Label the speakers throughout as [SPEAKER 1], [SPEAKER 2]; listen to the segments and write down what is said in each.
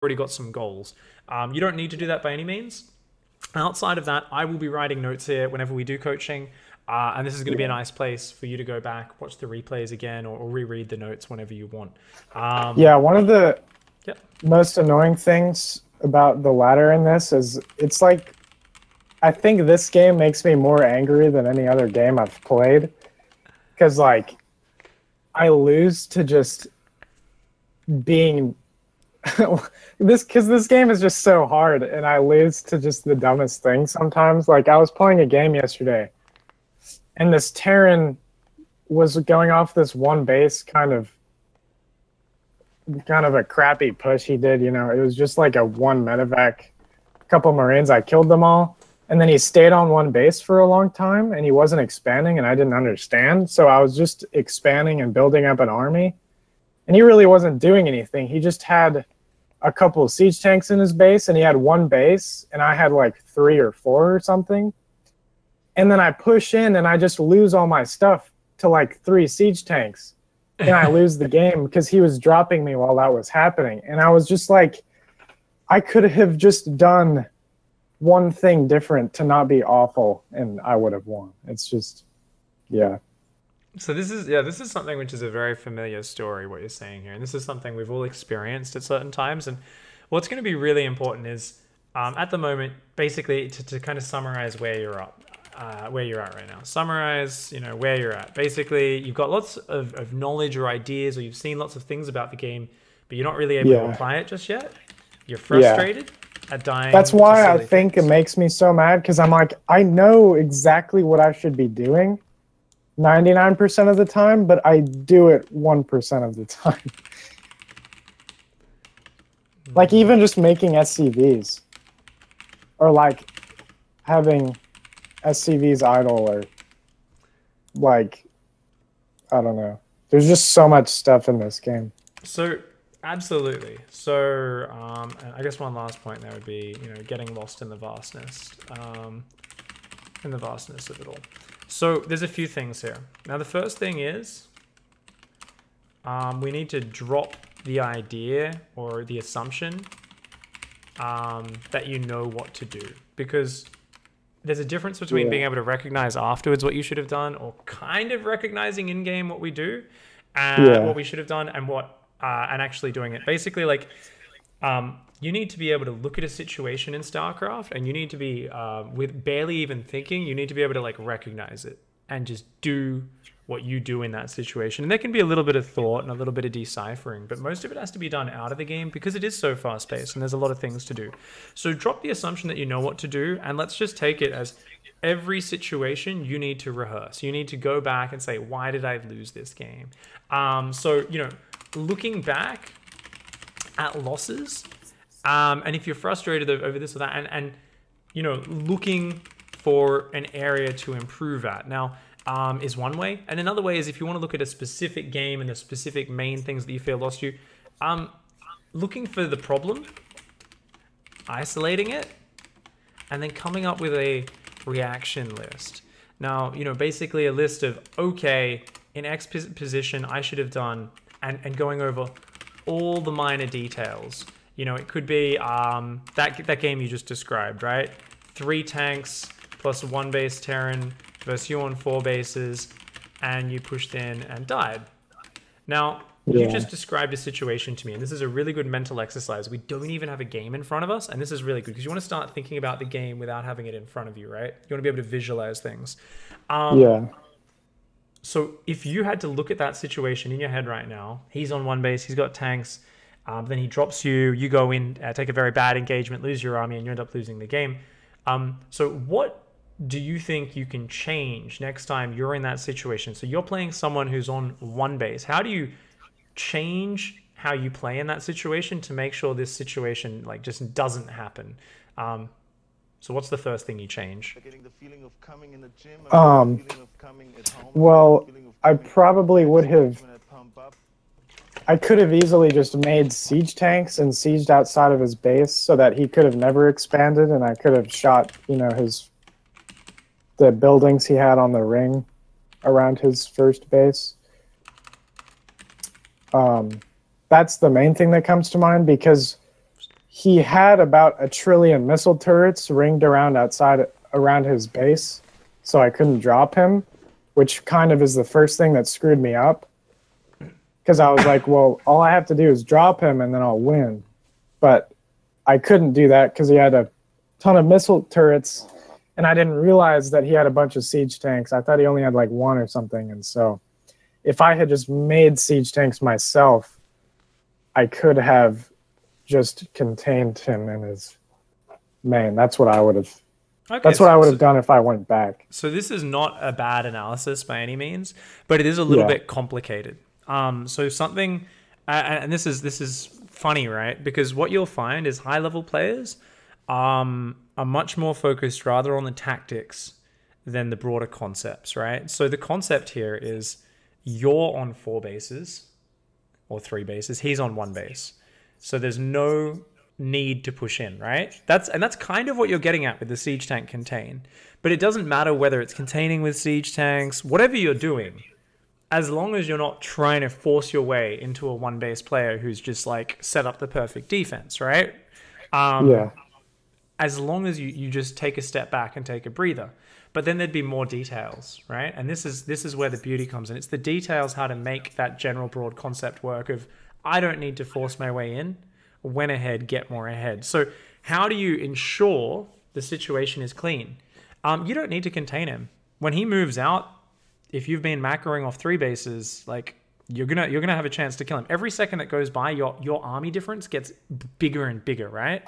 [SPEAKER 1] already got some goals. You don't need to do that by any means. Outside of that, I will be writing notes here whenever we do coaching. And this is going to be a nice place for you to go back, watch the replays again, or reread the notes whenever you want.
[SPEAKER 2] Yeah, one of the
[SPEAKER 1] Yep.
[SPEAKER 2] most annoying things about the ladder in this is it's like, I think this game makes me more angry than any other game I've played. Because, like, I lose to just being... this game is just so hard, and I lose to just the dumbest thing sometimes. Like, I was playing a game yesterday, and this Terran was going off this one base, kind of a crappy push he did, you know. It was just like a one medevac, a couple Marines, I killed them all. And then he stayed on one base for a long time, and he wasn't expanding, and I didn't understand. So I was just expanding and building up an army. And he really wasn't doing anything. He just had a couple of siege tanks in his base, and he had one base, and I had like 3 or 4 or something. And then I push in, and I just lose all my stuff to like 3 siege tanks. And I lose the game because he was dropping me while that was happening. And I was just like, I could have just done one thing different to not be awful, and I would have won. It's just, yeah.
[SPEAKER 1] So this is something which is a very familiar story, what you're saying here, and this is something we've all experienced at certain times. And what's going to be really important is, at the moment, basically to kind of summarize where you're at right now. Summarize, you know, where you're at. Basically, you've got lots of knowledge or ideas, or you've seen lots of things about the game, but you're not really able to apply it just yet. You're frustrated. At dying.
[SPEAKER 2] That's why I think it makes me so mad, because I'm like, I know exactly what I should be doing 99% of the time, but I do it 1% of the time. Like, even just making SCVs, or like having SCVs idle, or like, I don't know. There's just so much stuff in this game.
[SPEAKER 1] So absolutely. So and I guess one last point there would be, you know, getting lost in the vastness of it all. So there's a few things here. Now the first thing is we need to drop the idea or the assumption that you know what to do, because there's a difference between being able to recognize afterwards what you should have done, or kind of recognizing in game what we do and what we should have done, and what and actually doing it. Basically, like, you need to be able to look at a situation in StarCraft, and you need to be, with barely even thinking, you need to be able to like recognize it and just do what you do in that situation. And there can be a little bit of thought and a little bit of deciphering, but most of it has to be done out of the game because it is so fast paced and there's a lot of things to do. So drop the assumption that you know what to do, and let's just take it as every situation you need to rehearse. You need to go back and say, why did I lose this game? So, you know, looking back at losses, and if you're frustrated over this or that, and you know, looking for an area to improve at now is one way. And another way is if you want to look at a specific game and the specific main things that you feel lost you, looking for the problem, isolating it, and then coming up with a reaction list. Now, you know, basically a list of, okay, in X position I should have done, and going over all the minor details. You know, it could be that game you just described, right? 3 tanks plus 1 base Terran versus you on 4 bases, and you pushed in and died. Now, you just described a situation to me, and this is a really good mental exercise. We don't even have a game in front of us, and this is really good because you want to start thinking about the game without having it in front of you, right? You want to be able to visualize things. So if you had to look at that situation in your head right now, he's on 1 base, he's got tanks, then he drops you, you go in, take a very bad engagement, lose your army, and you end up losing the game. So what do you think you can change next time you're in that situation? So you're playing someone who's on 1 base. How do you change how you play in that situation to make sure this situation like just doesn't happen? So what's the first thing you change?
[SPEAKER 2] Well, I probably would have... I could have easily just made siege tanks and sieged outside of his base so that he could have never expanded, and I could have shot, you know, the buildings he had on the ring around his first base. That's the main thing that comes to mind, because he had about 1 trillion missile turrets ringed around his base, so I couldn't drop him, which kind of is the first thing that screwed me up. Because I was like, well, all I have to do is drop him and then I'll win. But I couldn't do that because he had a ton of missile turrets, and I didn't realize that he had a bunch of siege tanks. I thought he only had like one or something. And so if I had just made siege tanks myself, I could have just contained him in his main. That's what I would have. Okay, that's what I would have done if I went back.
[SPEAKER 1] So this is not a bad analysis by any means, but it is a little bit complicated. So something, and this is funny, right? Because what you'll find is high level players are much more focused rather on the tactics than the broader concepts, right? So the concept here is you're on 4 bases or 3 bases. He's on 1 base. So there's no need to push in, right? That's kind of what you're getting at with the siege tank contain. But it doesn't matter whether it's containing with siege tanks, whatever you're doing, as long as you're not trying to force your way into a 1 base player who's just like set up the perfect defense, right? As long as you just take a step back and take a breather. But then there'd be more details, right? And this is where the beauty comes in. It's the details how to make that general broad concept work of, I don't need to force my way in. When ahead, get more ahead. So how do you ensure the situation is clean? You don't need to contain him. When he moves out, if you've been macroing off 3 bases, like you're gonna have a chance to kill him. Every second that goes by, your army difference gets bigger and bigger, right?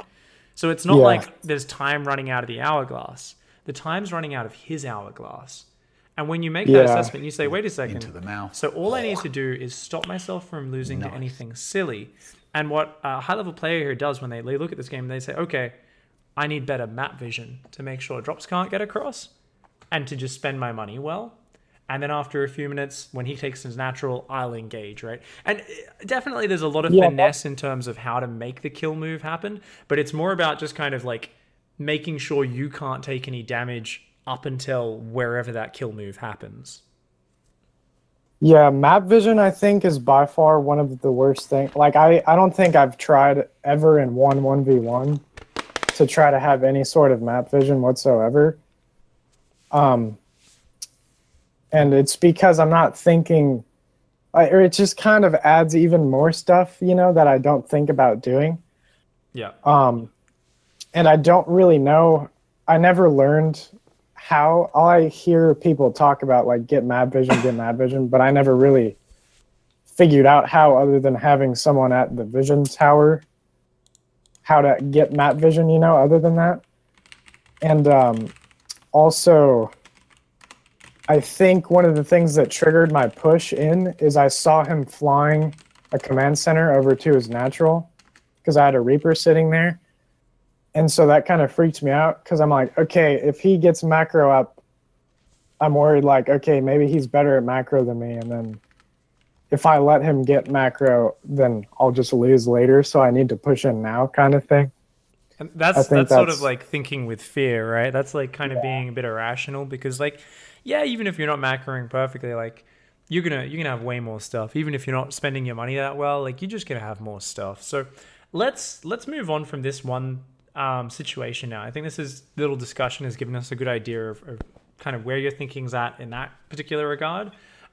[SPEAKER 1] So it's not like there's time running out of the hourglass. The time's running out of his hourglass. And when you make that assessment, you say, wait a second. Into the mouth. So all I need to do is stop myself from losing to anything silly. And what a high-level player here does when they look at this game, they say, okay, I need better map vision to make sure drops can't get across and to just spend my money well. And then after a few minutes, when he takes his natural, I'll engage, right? And definitely there's a lot of finesse in terms of how to make the kill move happen, but it's more about just kind of like making sure you can't take any damage up until wherever that kill move happens.
[SPEAKER 2] Yeah, map vision, I think, is by far one of the worst things. Like, I don't think I've tried ever in 1v1 to try to have any sort of map vision whatsoever. And it's because I'm not thinking, or it just kind of adds even more stuff, you know, that I don't think about doing.
[SPEAKER 1] Yeah.
[SPEAKER 2] And I don't really know. I never learned how. All I hear people talk about, like, get map vision, but I never really figured out how, other than having someone at the vision tower, how to get map vision, you know, other than that. And also, I think one of the things that triggered my push in is I saw him flying a command center over to his natural because I had a Reaper sitting there. And so that kind of freaked me out because I'm like, okay, if he gets macro up, I'm worried like, okay, maybe he's better at macro than me. And then if I let him get macro, then I'll just lose later. So I need to push in now kind of thing.
[SPEAKER 1] And that's sort of like thinking with fear, right? That's like kind of being a bit irrational because like, yeah, even if you're not macroing perfectly, like you're gonna have way more stuff. Even if you're not spending your money that well, like you're just gonna have more stuff. So let's move on from this one situation now. I think this little discussion has given us a good idea of kind of where your thinking's at in that particular regard.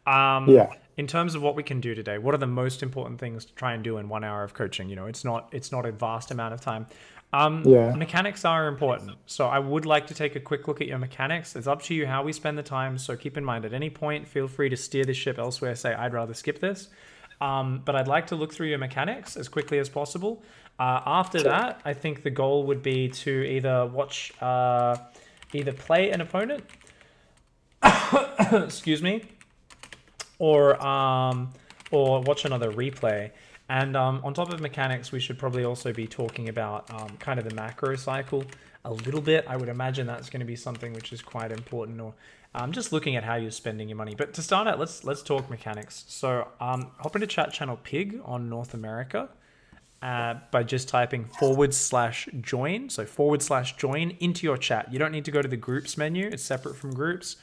[SPEAKER 1] In terms of what we can do today, what are the most important things to try and do in 1 hour of coaching? You know, it's not a vast amount of time. Mechanics are important. So I would like to take a quick look at your mechanics. It's up to you how we spend the time. So keep in mind at any point, feel free to steer the ship elsewhere. Say, I'd rather skip this. But I'd like to look through your mechanics as quickly as possible. After that, I think the goal would be to either play an opponent, excuse me, or watch another replay. And on top of mechanics, we should probably also be talking about kind of the macro cycle a little bit. I would imagine that's going to be something which is quite important, or just looking at how you're spending your money. But to start out, let's talk mechanics. So hop into chat channel Pig on North America by just typing /join. So /join into your chat. You don't need to go to the groups menu. It's separate from groups.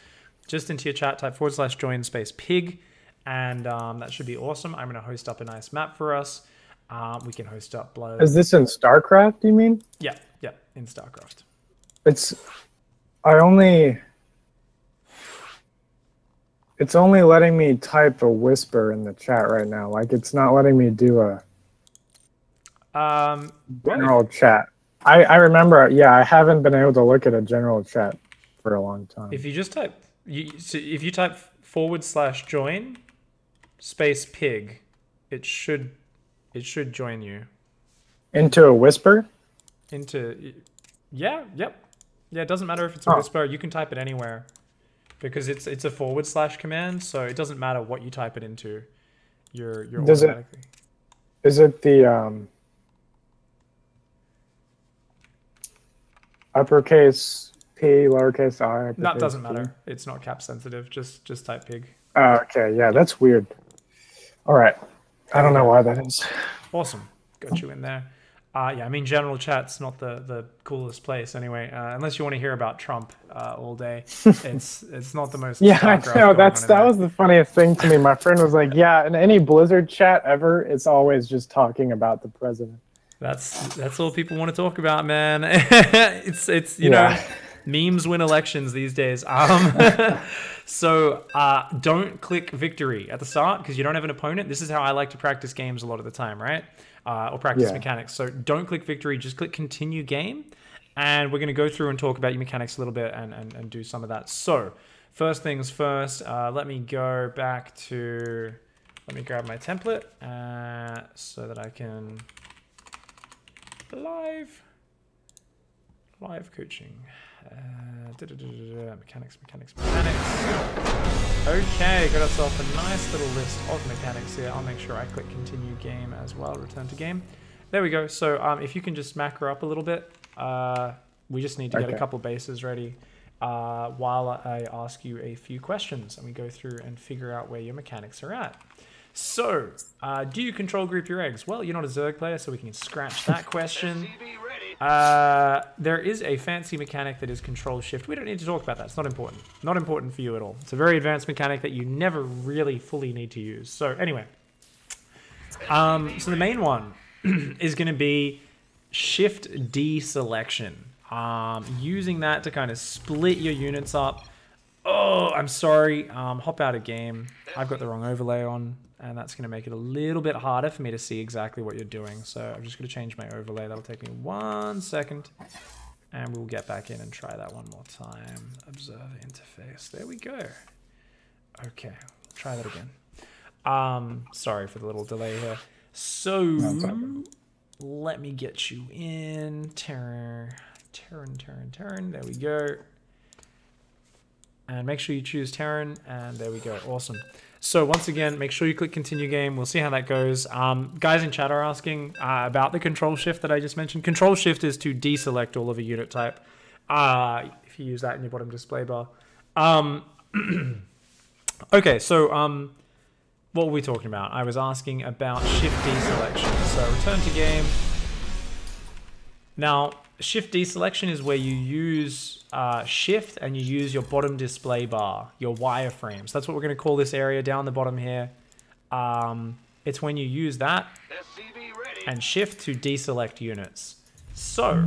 [SPEAKER 1] Just into your chat, type /join space Pig. And that should be awesome. I'm going to host up a nice map for us. We can host up blood.
[SPEAKER 2] Is this in StarCraft, you mean?
[SPEAKER 1] Yeah, yeah, in StarCraft.
[SPEAKER 2] It's only letting me type a whisper in the chat right now. Like, it's not letting me do a general chat. I remember, yeah, I haven't been able to look at a general chat for a long time.
[SPEAKER 1] If you just type, if you type /join space pig, it should join you.
[SPEAKER 2] Into a whisper?
[SPEAKER 1] Yeah, yep. Yeah, it doesn't matter if it's a whisper. You can type it anywhere. Because it's a / command, so it doesn't matter what you type it into. You're automatically.
[SPEAKER 2] Is it the uppercase P, lowercase I?
[SPEAKER 1] That doesn't matter. It's not cap sensitive. Just type pig.
[SPEAKER 2] Oh, okay. Yeah, that's weird. All right. I don't know why that is.
[SPEAKER 1] Awesome. Got you in there. Yeah, I mean, general chat's not the coolest place anyway. Unless you want to hear about Trump all day, it's not the most.
[SPEAKER 2] Yeah, I know. That was the funniest thing to me. My friend was like, "Yeah, in any Blizzard chat ever, it's always just talking about the president."
[SPEAKER 1] That's all people want to talk about, man. it's you know, memes win elections these days. So don't click victory at the start because you don't have an opponent. This is how I like to practice games a lot of the time, right? Or practice mechanics. So don't click victory, just click continue game. And we're going to go through and talk about your mechanics a little bit and do some of that. So first things first, let me go back to, let me grab my template so that I can live coaching. Mechanics. Okay, got ourselves a nice little list of mechanics here. I'll make sure I click continue game as well, return to game. There we go. So if you can just macro up a little bit, we just need to get a couple bases ready while I ask you a few questions and we go through and figure out where your mechanics are at. So, do you control group your eggs? Well, you're not a Zerg player, so we can scratch that question. There is a fancy mechanic that is control shift. We don't need to talk about that. It's not important. Not important for you at all. It's a very advanced mechanic that you never really fully need to use. So anyway, so the main one is going to be shift deselection. Using that to kind of split your units up. Oh, I'm sorry. Hop out of game. I've got the wrong overlay on. And that's going to make it a little bit harder for me to see exactly what you're doing. So I'm just going to change my overlay. That'll take me 1 second. And we'll get back in and try that one more time. Observe interface. There we go. Okay, try that again. Sorry for the little delay here. So let me get you in. Terran. There we go. And make sure you choose Terran. And there we go. Awesome. So once again, make sure you click continue game. We'll see how that goes. Guys in chat are asking about the control shift that I just mentioned. Control shift is to deselect all of a unit type. If you use that in your bottom display bar. Okay, so what were we talking about? I was asking about shift deselection. So return to game. Now, shift deselection is where you use shift and you use your bottom display bar, your wireframes. That's what we're going to call this area down the bottom here. It's when you use that and shift to deselect units. So,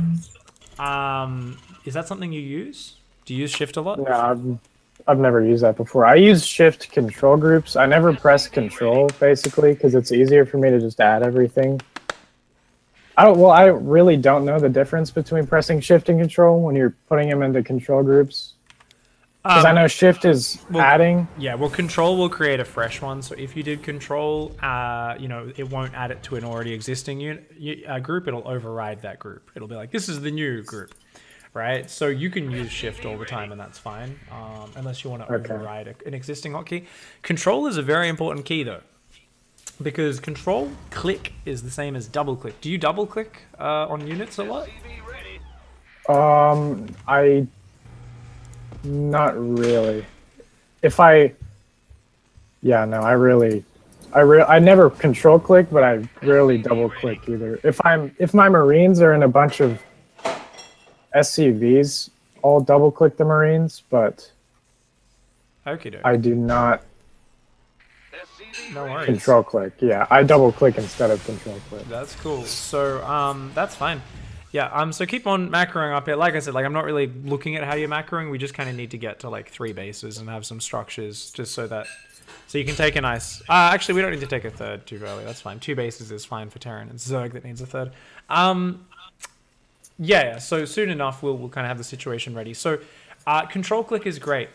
[SPEAKER 1] is that something you use? Do you use shift a lot?
[SPEAKER 2] No, I've never used that before. I use shift control groups. I never press control, basically, because it's easier for me to just add everything. I really don't know the difference between pressing shift and control when you're putting them into control groups. Because I know shift is adding.
[SPEAKER 1] Yeah, well, control will create a fresh one. So if you did control, you know, it won't add it to an already existing group. It'll override that group. It'll be like, this is the new group, right? So you can use shift all the time, and that's fine, unless you want to override an existing hotkey. Control is a very important key, though. Because control click is the same as double click. Do you double click on units a lot?
[SPEAKER 2] Not really. I never control click, but I rarely double click either. If my Marines are in a bunch of SCVs, I'll double click the Marines, but I do not
[SPEAKER 1] No worries.
[SPEAKER 2] Control click. Yeah, I double click instead of control click.
[SPEAKER 1] That's cool. So that's fine. Yeah, so keep on macroing up here. Like I said, like I'm not really looking at how you're macroing. We just kind of need to get to like 3 bases and have some structures just so that... So you can take a nice... actually, we don't need to take a third too early. That's fine. 2 bases is fine for Terran. It's Zerg that needs a third. Yeah, so soon enough, we'll kind of have the situation ready. So control click is great.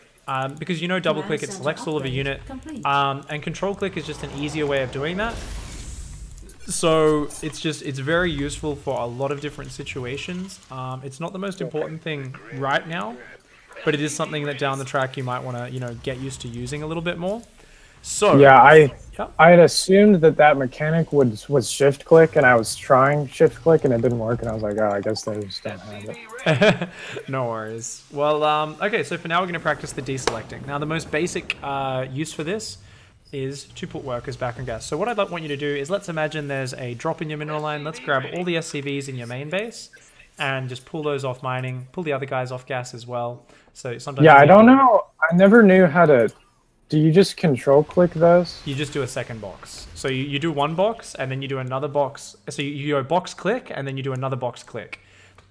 [SPEAKER 1] Because you know double click, it selects all of a unit. And control click is just an easier way of doing that. So it's very useful for a lot of different situations. It's not the most important thing right now, but it is something that down the track you might want to, you know, get used to using a little bit more. So
[SPEAKER 2] yeah, I had assumed that mechanic was shift click, and I was trying shift click and it didn't work, and I was like, oh, I guess they just don't have it.
[SPEAKER 1] No worries. Well, okay, so for now we're going to practice the deselecting. Now the most basic use for this is to put workers back on gas. So what I'd want you to do is, let's imagine there's a drop in your mineral line. Let's grab all the SCVs in your main base and just pull those off mining, pull the other guys off gas as well. So sometimes...
[SPEAKER 2] Yeah, I don't know. I never knew how to... Do you just control click those?
[SPEAKER 1] You just do a second box. So you do one box and then you do another box. So you go box click and then you do another box click.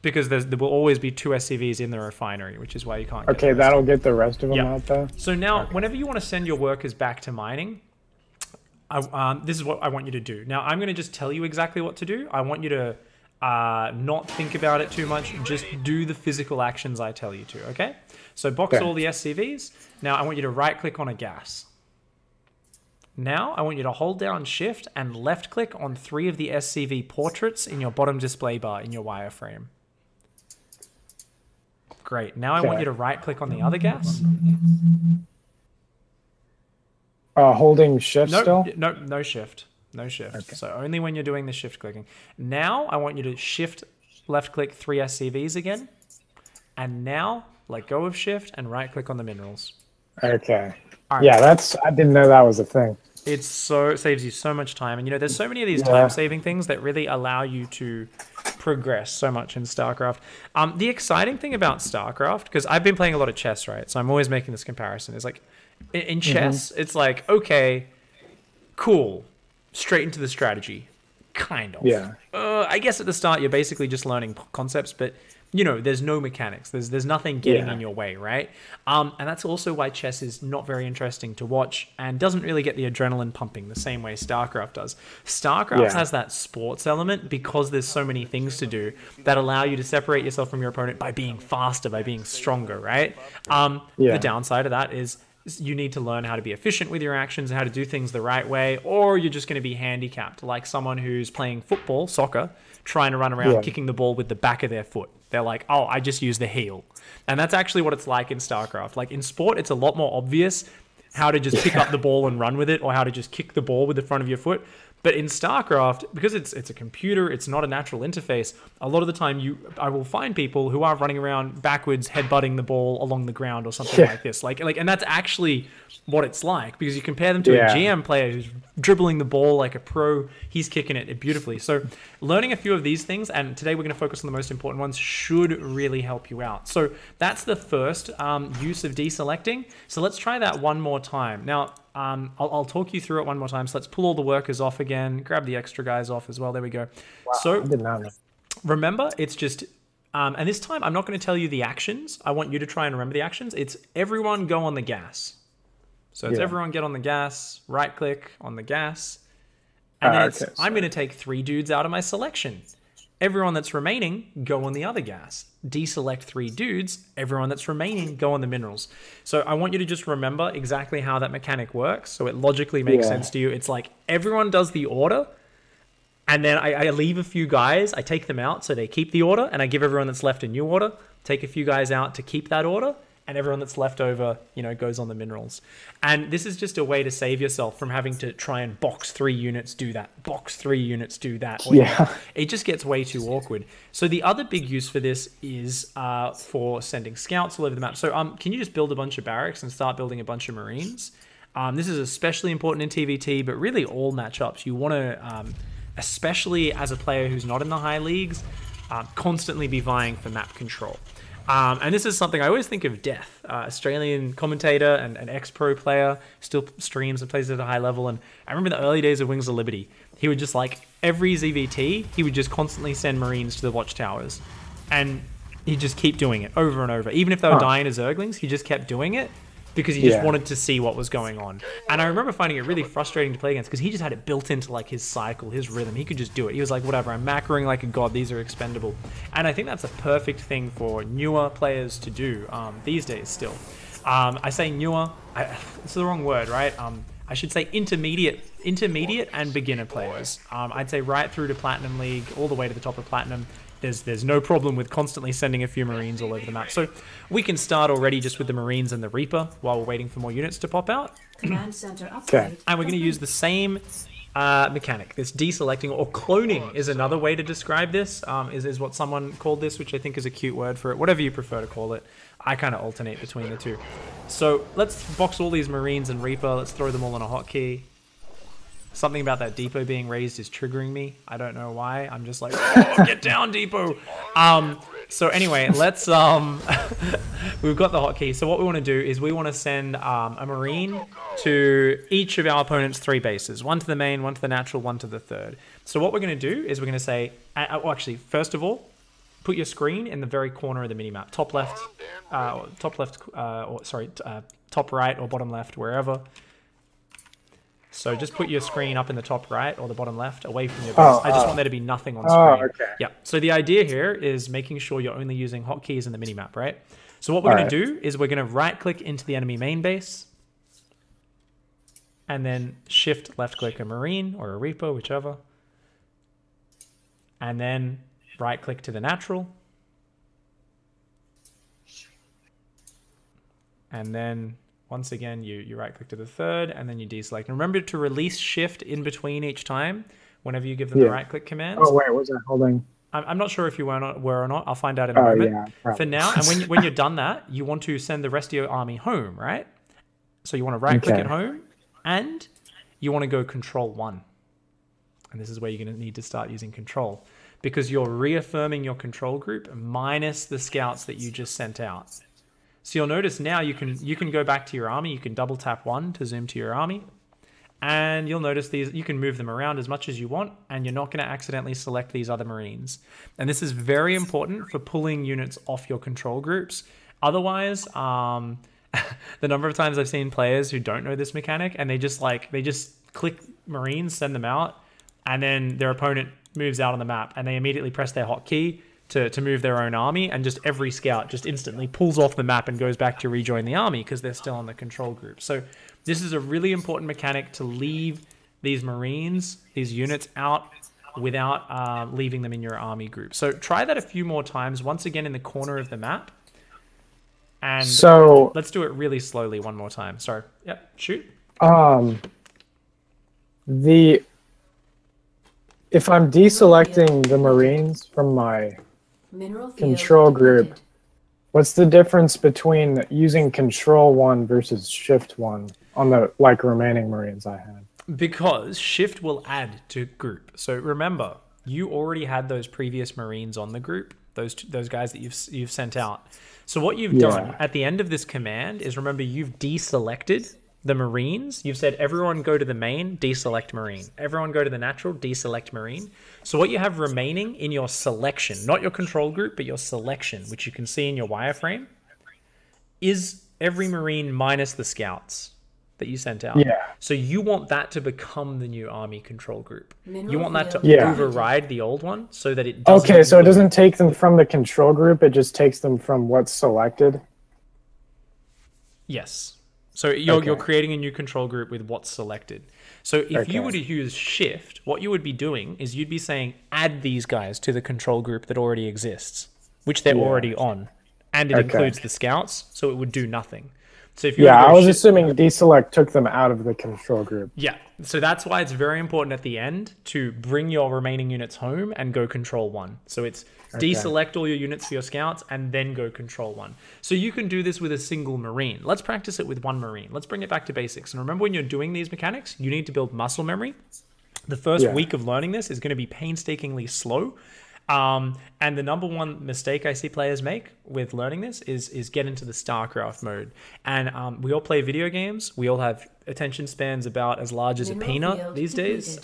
[SPEAKER 1] Because there will always be 2 SCVs in the refinery, which is why you can't get
[SPEAKER 2] Okay, that'll get the rest of them out though?
[SPEAKER 1] So now, whenever you want to send your workers back to mining, this is what I want you to do. Now, I'm going to just tell you exactly what to do. I want you to not think about it too much. Just do the physical actions I tell you to, okay? So box all the SCVs. Now, I want you to right-click on a gas. Now, I want you to hold down Shift and left-click on 3 of the SCV portraits in your bottom display bar in your wireframe. Great. Now I want you to right-click on the other gas.
[SPEAKER 2] Holding shift still?
[SPEAKER 1] No shift. No shift. Okay. So only when you're doing the shift clicking. Now I want you to shift left-click 3 SCVs again. And now let go of shift and right-click on the minerals.
[SPEAKER 2] Okay.
[SPEAKER 1] Right.
[SPEAKER 2] Yeah, I didn't know that was a thing.
[SPEAKER 1] It saves you so much time. And you know, there's so many of these time-saving things that really allow you to progress so much in StarCraft. The exciting thing about StarCraft, because I've been playing a lot of chess, right? So I'm always making this comparison. Is like in chess, it's like, okay, cool, straight into the strategy, kind of.
[SPEAKER 2] Yeah.
[SPEAKER 1] I guess at the start you're basically just learning concepts, but you know, there's no mechanics. There's nothing getting in your way, right? And that's also why chess is not very interesting to watch and doesn't really get the adrenaline pumping the same way StarCraft does. StarCraft has that sports element because there's so many things to do that allow you to separate yourself from your opponent by being faster, by being stronger, right? The downside of that is you need to learn how to be efficient with your actions, how to do things the right way, or you're just going to be handicapped, like someone who's playing football, soccer, trying to run around kicking the ball with the back of their foot. They're like, oh, I just use the heel. And that's actually what it's like in StarCraft. Like in sport, it's a lot more obvious how to just pick up the ball and run with it, or how to just kick the ball with the front of your foot. But in StarCraft, because it's a computer, it's not a natural interface, a lot of the time I will find people who are running around backwards, headbutting the ball along the ground or something like this. And that's actually what it's like, because you compare them to a GM player who's dribbling the ball like a pro, he's kicking it beautifully. So learning a few of these things, and today we're going to focus on the most important ones, should really help you out. So that's the first use of deselecting. So let's try that one more time. Now, I'll talk you through it one more time. So let's pull all the workers off again, grab the extra guys off as well. There we go.
[SPEAKER 2] Wow,
[SPEAKER 1] so
[SPEAKER 2] I did not know.
[SPEAKER 1] Remember, it's just, and this time I'm not going to tell you the actions. I want you to try and remember the actions. It's everyone go on the gas. So it's everyone get on the gas, right click on the gas. And then I'm going to take 3 dudes out of my selection. Everyone that's remaining, go on the other gas. Deselect 3 dudes, everyone that's remaining, go on the minerals. So I want you to just remember exactly how that mechanic works, so it logically makes sense to you. It's like everyone does the order, and then I leave a few guys, I take them out so they keep the order, and I give everyone that's left a new order, take a few guys out to keep that order, and everyone that's left over, you know, goes on the minerals. And this is just a way to save yourself from having to try and box 3 units, do that, box 3 units, do that. Or, it just gets way too awkward. So the other big use for this is for sending scouts all over the map. So can you just build a bunch of barracks and start building a bunch of Marines? This is especially important in TVT, but really all matchups. You want to, especially as a player who's not in the high leagues, constantly be vying for map control. And this is something I always think of Death, Australian commentator and an ex-pro player, still streams and plays at a high level. And I remember in the early days of Wings of Liberty, he would just like every ZVT, he would just constantly send Marines to the watchtowers. And he'd just keep doing it over and over. Even if they were dying as Zerglings, he just kept doing it because he just wanted to see what was going on. And I remember finding it really frustrating to play against because he just had it built into like his cycle, his rhythm. He could just do it. He was like, whatever, I'm macroing like a god. These are expendable. And I think that's a perfect thing for newer players to do these days still. I say newer, it's the wrong word, right? I should say intermediate and beginner players. I'd say right through to Platinum League, all the way to the top of Platinum. There's no problem with constantly sending a few Marines all over the map. So we can start already just with the Marines and the Reaper while we're waiting for more units to pop out.
[SPEAKER 3] Command center upgrade.
[SPEAKER 1] And we're going to use the same mechanic. This deselecting or cloning is another way to describe this, is what someone called this, which I think is a cute word for it. Whatever you prefer to call it. I kind of alternate between the two. So let's box all these Marines and Reaper. Let's throw them all on a hotkey. Something about that depot being raised is triggering me. I don't know why. I'm just like, oh, get down, depot. So anyway, let's, we've got the hotkey. So what we want to do is we want to send a Marine to each of our opponent's 3 bases. One to the main, one to the natural, one to the third. So what we're going to do is we're going to say, well, actually, first of all, put your screen in the very corner of the minimap. Top left, top right or bottom left, wherever. So just put your screen up in the top right or the bottom left away from your base. I just want there to be nothing on screen.
[SPEAKER 2] Okay.
[SPEAKER 1] Yeah. So the idea here is making sure you're only using hotkeys in the minimap, right? So what we're going to do is we're going to right click into the enemy main base and then shift left click a Marine or a Reaper, whichever. And then right click to the natural. And then once again, you right click to the third and then you deselect. And remember to release shift in between each time whenever you give them the right click commands.
[SPEAKER 2] Oh, wait, was I holding?
[SPEAKER 1] I'm not sure if you were or not. I'll find out in a moment.
[SPEAKER 2] Yeah,
[SPEAKER 1] for now, and when you've done that, you want to send the rest of your army home, right? So you want to right click at home and you want to go control 1. And this is where you're going to need to start using control because you're reaffirming your control group minus the scouts that you just sent out. So you'll notice now you can go back to your army. You can double tap 1 to zoom to your army. And you'll notice these, you can move them around as much as you want, and you're not going to accidentally select these other Marines. And this is very important for pulling units off your control groups. Otherwise, the number of times I've seen players who don't know this mechanic, and they just click Marines, send them out, and then their opponent moves out on the map, and they immediately press their hotkey to move their own army, and just every scout just instantly pulls off the map and goes back to rejoin the army because they're still on the control group. So this is a really important mechanic to leave these Marines, these units out without leaving them in your army group. So try that a few more times, once again in the corner of the map. And
[SPEAKER 2] so
[SPEAKER 1] let's do it really slowly one more time. Sorry. Yep, shoot.
[SPEAKER 2] If I'm deselecting the Marines from my control group, what's the difference between using control 1 versus shift 1 on the remaining Marines I had?
[SPEAKER 1] Because shift will add to group. So remember, you already had those previous Marines on the group, those guys that you've sent out. So what you've done at the end of this command is, remember, you've deselected the Marines. You've said everyone go to the main, deselect Marine. Everyone go to the natural, deselect Marine. So what you have remaining in your selection, not your control group, but your selection, which you can see in your wireframe, is every Marine minus the scouts that you sent out.
[SPEAKER 2] Yeah.
[SPEAKER 1] So you want that to become the new army control group. You want that to override the old one so that it doesn't...
[SPEAKER 2] Okay, so it doesn't take them from the control group, it just takes them from what's selected?
[SPEAKER 1] Yes. So you're creating a new control group with what's selected. So if you were to use shift, what you would be doing is you'd be saying, add these guys to the control group that already exists, which they're already on. And it includes the scouts, so it would do nothing. So if you
[SPEAKER 2] I was assuming deselect took them out of the control group.
[SPEAKER 1] Yeah, so that's why it's very important at the end to bring your remaining units home and go control 1. So it's deselect all your units for your scouts and then go control 1. So you can do this with a single Marine. Let's practice it with 1 Marine. Let's bring it back to basics. And remember, when you're doing these mechanics, you need to build muscle memory. The first week of learning this is going to be painstakingly slow. And the number one mistake I see players make with learning this is get into the StarCraft mode. And we all play video games. We all have attention spans about as large as a peanut these days.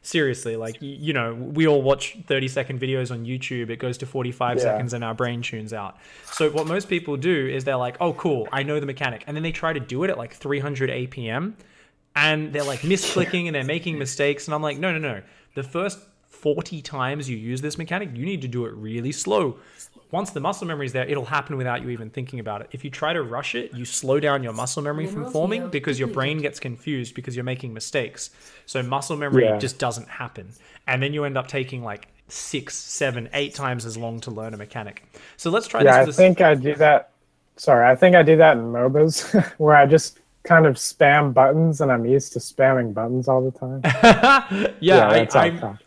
[SPEAKER 1] Seriously, like, you know, we all watch 30-second videos on YouTube. It goes to 45 seconds and our brain tunes out. So what most people do is they're like, oh, cool, I know the mechanic. And then they try to do it at like 300 APM. And they're like misclicking and they're making mistakes. And I'm like, no. The first 40 times you use this mechanic, you need to do it really slow. Once the muscle memory is there, it'll happen without you even thinking about it. If you try to rush it, you slow down your muscle memory from forming because your brain gets confused because you're making mistakes. So muscle memory just doesn't happen. And then you end up taking like 6, 7, 8 times as long to learn a mechanic. So let's try this.
[SPEAKER 2] I think I do that. Sorry, I think I do that in MOBAs where I just kind of spam buttons, and I'm used to spamming buttons all the time.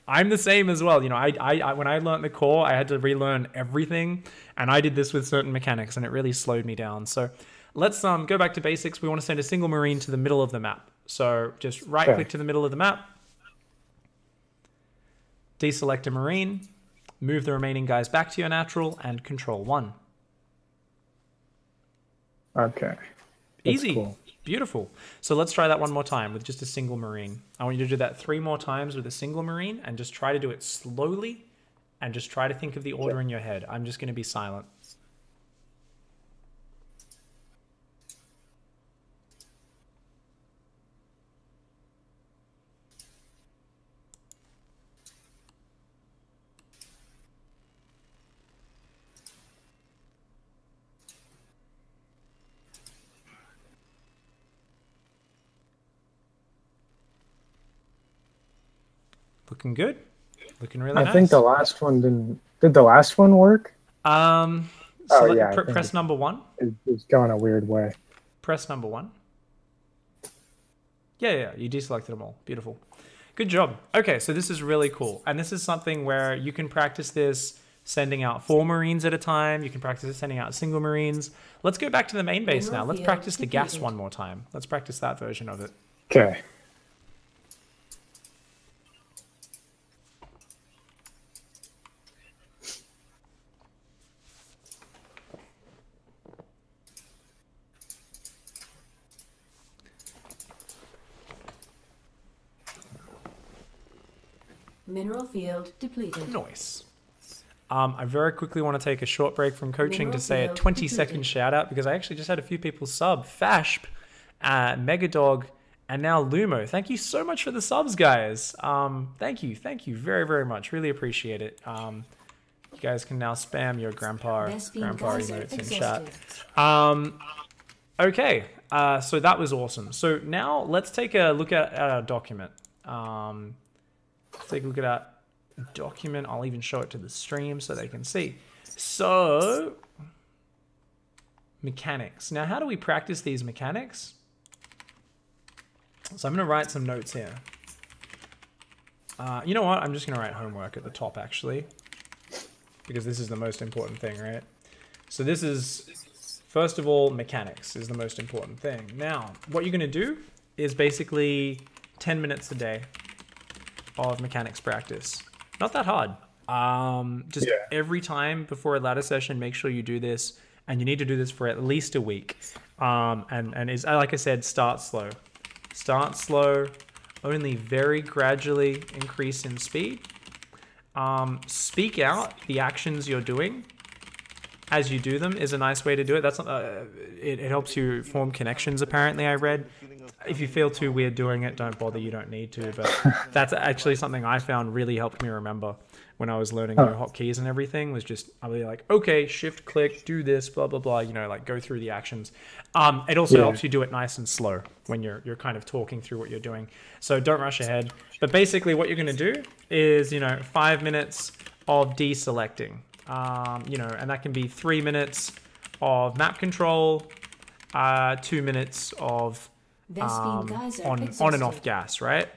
[SPEAKER 1] I'm the same as well. You know, I when I learned the core, I had to relearn everything, and I did this with certain mechanics, and it really slowed me down. So let's go back to basics. We want to send a single Marine to the middle of the map. So just right click to the middle of the map, deselect a Marine, move the remaining guys back to your natural, and control 1.
[SPEAKER 2] Okay.
[SPEAKER 1] Easy. Cool. Beautiful. So let's try that one more time with just a single Marine. I want you to do that 3 more times with a single Marine, and just try to do it slowly, and just try to think of the order in your head. I'm just going to be silent. Looking good. Looking really nice.
[SPEAKER 2] I think the last one didn't. Did the last one work?
[SPEAKER 1] Press number 1.
[SPEAKER 2] It's going a weird way.
[SPEAKER 1] Press number 1. Yeah. You deselected them all. Beautiful. Good job. Okay, so this is really cool. And this is something where you can practice this sending out 4 Marines at a time. You can practice it sending out single Marines. Let's go back to the main base now. Let's practice the gas one more time. Let's practice that version of it.
[SPEAKER 2] Okay.
[SPEAKER 3] Mineral field depleted.
[SPEAKER 1] Nice. I very quickly want to take a short break from coaching to say a 20-second shout out because I actually just had a few people sub. Fashp, Megadog, and now Lumo. Thank you so much for the subs, guys. Thank you very, very much. Really appreciate it. You guys can now spam your grandpa emotes in chat. Okay, so that was awesome. So now let's take a look at our document. Let's take a look at our document. I'll even show it to the stream so they can see. So, mechanics. Now, how do we practice these mechanics? So I'm going to write some notes here. You know what? I'm just going to write homework at the top, actually, because this is the most important thing, right? So this is, first of all, mechanics is the most important thing. Now, what you're going to do is basically 10 minutes a day of mechanics practice. Not that hard. Just every time before a ladder session, make sure you do this, and you need to do this for at least a week. And is, like I said, start slow. Start slow, only very gradually increase in speed. Speak out the actions you're doing as you do them is a nice way to do it. That's it helps you form connections, apparently, I read. If you feel too weird doing it, don't bother, you don't need to. But that's actually something I found really helped me remember when I was learning new hotkeys and everything, was just, I'll be like, okay, shift click, do this, blah, blah, blah, you know, like go through the actions. It also helps you do it nice and slow when you're kind of talking through what you're doing. So don't rush ahead. But basically what you're going to do is, you know, 5 minutes of deselecting, you know, and that can be 3 minutes of map control, 2 minutes of on and off gas, right?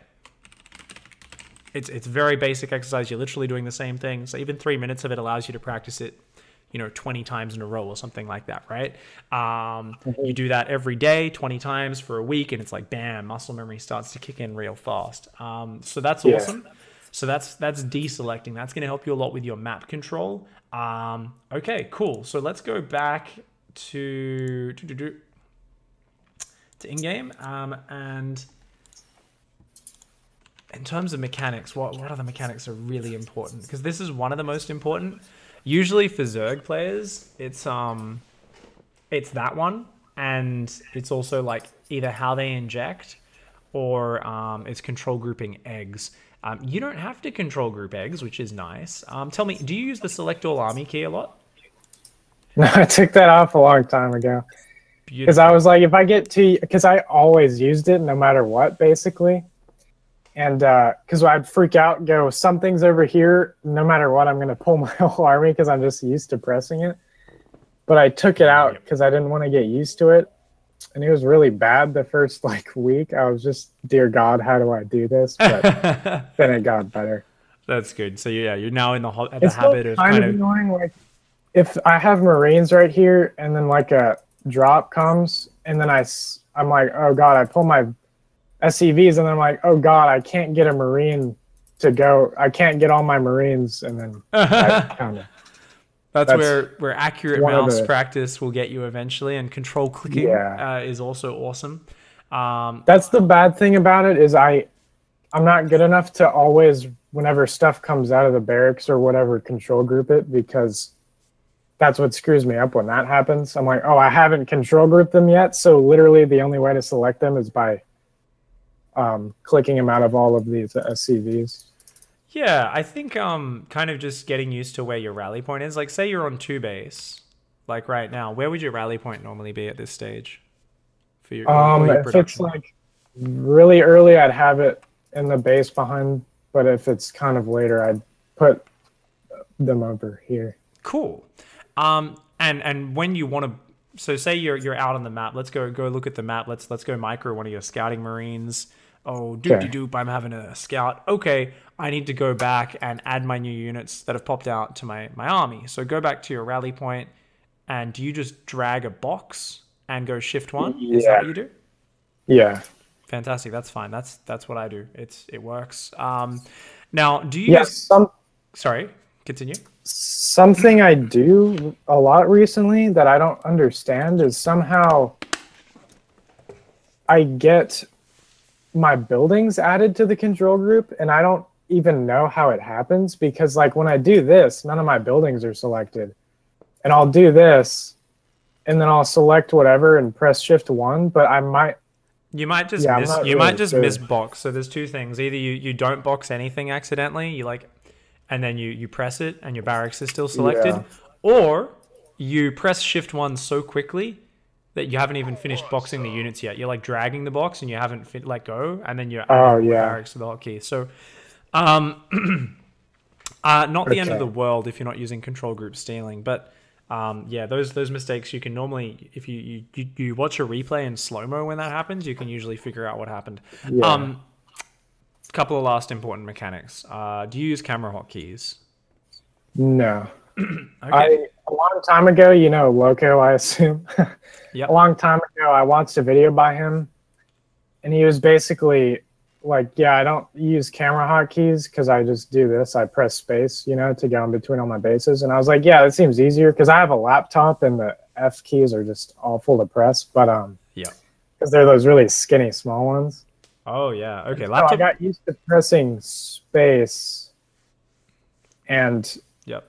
[SPEAKER 1] It's very basic exercise. You're literally doing the same thing. So even 3 minutes of it allows you to practice it, you know, 20 times in a row or something like that, right? You do that every day, 20 times for a week, and it's like, bam, muscle memory starts to kick in real fast. So that's awesome. So that's deselecting. That's going to help you a lot with your map control. Okay, cool. So let's go back to in-game. And in terms of mechanics, what other mechanics are really important? Because this is one of the most important. Usually for Zerg players, it's that one, and it's also like either how they inject or it's control grouping eggs. You don't have to control group eggs, which is nice. Tell me, do you use the select all army key a lot?
[SPEAKER 2] No, I took that off a long time ago. Because I was like, if I get to, because I always used it no matter what, basically. And because I'd freak out and go, something's over here, no matter what, I'm going to pull my whole army because I'm just used to pressing it. But I took it out because I didn't want to get used to it. And it was really bad the first like week. I was just, dear God, how do I do this? But then it got better.
[SPEAKER 1] That's good. So yeah, you're now in the habit of
[SPEAKER 2] kind of annoying. Like if I have Marines right here and then like a drop comes and then I'm like, oh God, I pull my SCVs and then I'm like, oh God, I can't get a Marine to go. I can't get all my Marines. And then
[SPEAKER 1] that's where accurate mouse practice will get you eventually, and control clicking is also awesome.
[SPEAKER 2] That's the bad thing about it is I'm not good enough to always, whenever stuff comes out of the barracks or whatever, control group it, because that's what screws me up when that happens. I'm like, oh, I haven't control grouped them yet, so literally the only way to select them is by clicking them out of all of these SCVs.
[SPEAKER 1] Yeah, I think kind of just getting used to where your rally point is. Like, say you're on 2 base, like right now. Where would your rally point normally be at this stage? For your
[SPEAKER 2] if it's like really early, I'd have it in the base behind. But if it's kind of later, I'd put them over here.
[SPEAKER 1] Cool. And when you want to, so say you're out on the map. Let's go look at the map. Let's go micro one of your scouting Marines. Oh, doop-de-doop, I'm having a scout. Okay, I need to go back and add my new units that have popped out to my army. So go back to your rally point, and do you just drag a box and go shift 1?
[SPEAKER 2] Yeah.
[SPEAKER 1] Is that what you do?
[SPEAKER 2] Yeah.
[SPEAKER 1] Fantastic. That's fine. That's what I do. It works. Now, do you sorry, continue.
[SPEAKER 2] Something I do a lot recently that I don't understand is somehow I get my buildings added to the control group, and I don't even know how it happens, because like when I do this, none of my buildings are selected, and I'll do this and then I'll select whatever and press shift 1, but you might just
[SPEAKER 1] miss box. So there's 2 things. Either you don't box anything accidentally, and then you press it and your barracks is still selected, or you press shift 1 so quickly that you haven't even finished boxing the units yet. You're like dragging the box and you haven't let go, and then you're adding the barracks to the hotkey. So, not the end of the world if you're not using control group stealing, but those mistakes you can normally, if you watch a replay in slow-mo when that happens, you can usually figure out what happened.
[SPEAKER 2] Yeah.
[SPEAKER 1] Couple of last important mechanics. Do you use camera hotkeys?
[SPEAKER 2] No.
[SPEAKER 1] Okay.
[SPEAKER 2] A long time ago, Loco, I assume.
[SPEAKER 1] Yep.
[SPEAKER 2] A long time ago, I watched a video by him, and he was basically like, I don't use camera hotkeys because I just do this. I press space, to go in between all my bases. And I was like, that seems easier because I have a laptop and the F keys are just awful to press. But because they're those really skinny small ones.
[SPEAKER 1] Oh yeah, okay.
[SPEAKER 2] So I got used to pressing space, and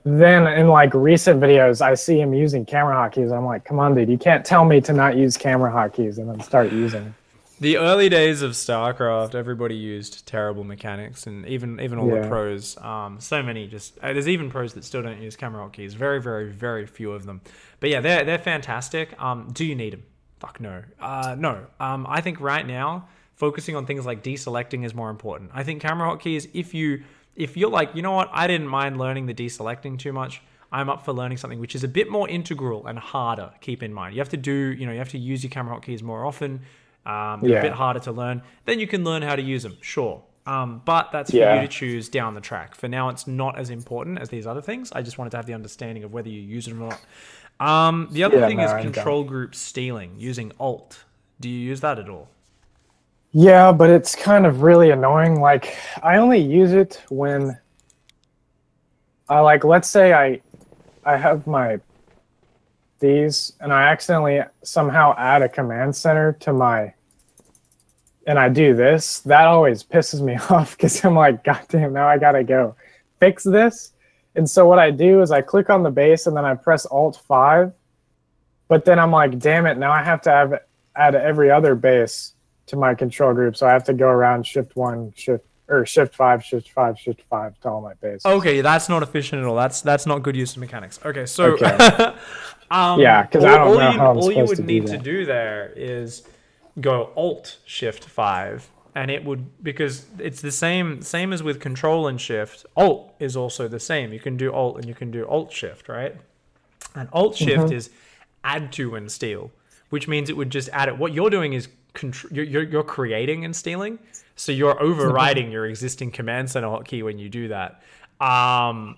[SPEAKER 2] then in like recent videos, I see him using camera hotkeys. I'm like, come on, dude, you can't tell me to not use camera hotkeys, and then start using them.
[SPEAKER 1] The early days of StarCraft, everybody used terrible mechanics, and even all the pros. So many there's even pros that still don't use camera hotkeys. Very, very, very few of them. But yeah, they're fantastic. Do you need them? Fuck no. No. I think right now, focusing on things like deselecting is more important. I think camera hotkeys, if you're like, you know what, I didn't mind learning the deselecting too much, I'm up for learning something which is a bit more integral and harder. Keep in mind, you have to use your camera hotkeys more often. They're a bit harder to learn. Then you can learn how to use them, sure. But that's for you to choose down the track. For now, it's not as important as these other things. I just wanted to have the understanding of whether you use it or not. The other thing is control group stealing using Alt. Do you use that at all?
[SPEAKER 2] Yeah, but it's kind of really annoying. Like, I only use it when I like, let's say I have my these and I accidentally somehow add a command center to my, and I do this. That always pisses me off because I'm like, God damn, now I gotta go fix this. And so what I do is I click on the base and then I press Alt 5. But then I'm like, damn it, now I have to add every other base to my control group. So I have to go around Shift 1, Shift 5, Shift 5, Shift 5 to all my bases.
[SPEAKER 1] Okay, that's not efficient at all. That's not good use of mechanics. Okay, so
[SPEAKER 2] Okay. Yeah, because I don't know how I'm
[SPEAKER 1] all you
[SPEAKER 2] supposed
[SPEAKER 1] would
[SPEAKER 2] to
[SPEAKER 1] need
[SPEAKER 2] do
[SPEAKER 1] to
[SPEAKER 2] that.
[SPEAKER 1] do there is go Alt Shift 5, and it would, because it's the same as with Control and Shift. Alt is also the same. You can do Alt and you can do Alt Shift, right? And Alt Shift is add to and steal, which means it would just add it. What you're doing is you're creating and stealing, so you're overriding your existing command center hotkey when you do that,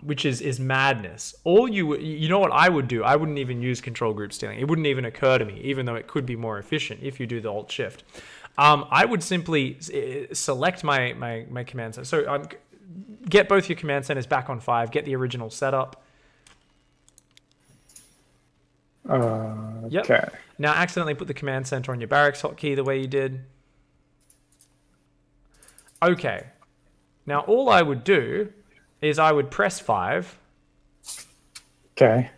[SPEAKER 1] which is madness. All you know what I would do? I wouldn't even use control group stealing. It wouldn't even occur to me, even though it could be more efficient if you do the Alt Shift. I would simply select my command center. So get both your command centers back on 5. Get the original setup.
[SPEAKER 2] Okay.
[SPEAKER 1] Yep. Now accidentally put the command center on your barracks hotkey the way you did. Okay. Now all I would do is I would press 5.
[SPEAKER 2] Okay.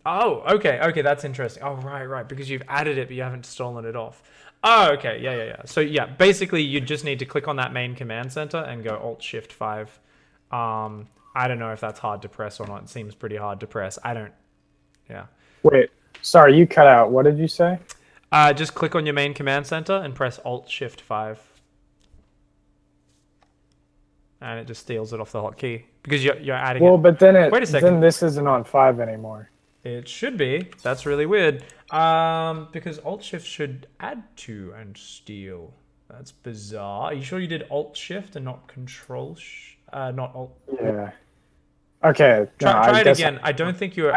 [SPEAKER 1] Oh, okay. Okay, that's interesting. Oh, right. Because you've added it, but you haven't stolen it off. Oh, okay. Yeah. So yeah, basically you just need to click on that main command center and go Alt Shift 5. I don't know if that's hard to press or not. It seems pretty hard to press. Yeah.
[SPEAKER 2] Wait, sorry, you cut out. What did you say?
[SPEAKER 1] Just click on your main command center and press Alt Shift 5. And it just steals it off the hotkey because you're adding it.
[SPEAKER 2] Well, but then
[SPEAKER 1] Wait a second.
[SPEAKER 2] then this isn't on 5 anymore.
[SPEAKER 1] It should be. That's really weird. Because Alt Shift should add to and steal. That's bizarre. Are you sure you did Alt Shift and not Control? Not Alt.
[SPEAKER 2] Yeah. Okay.
[SPEAKER 1] Try it again. I don't think you're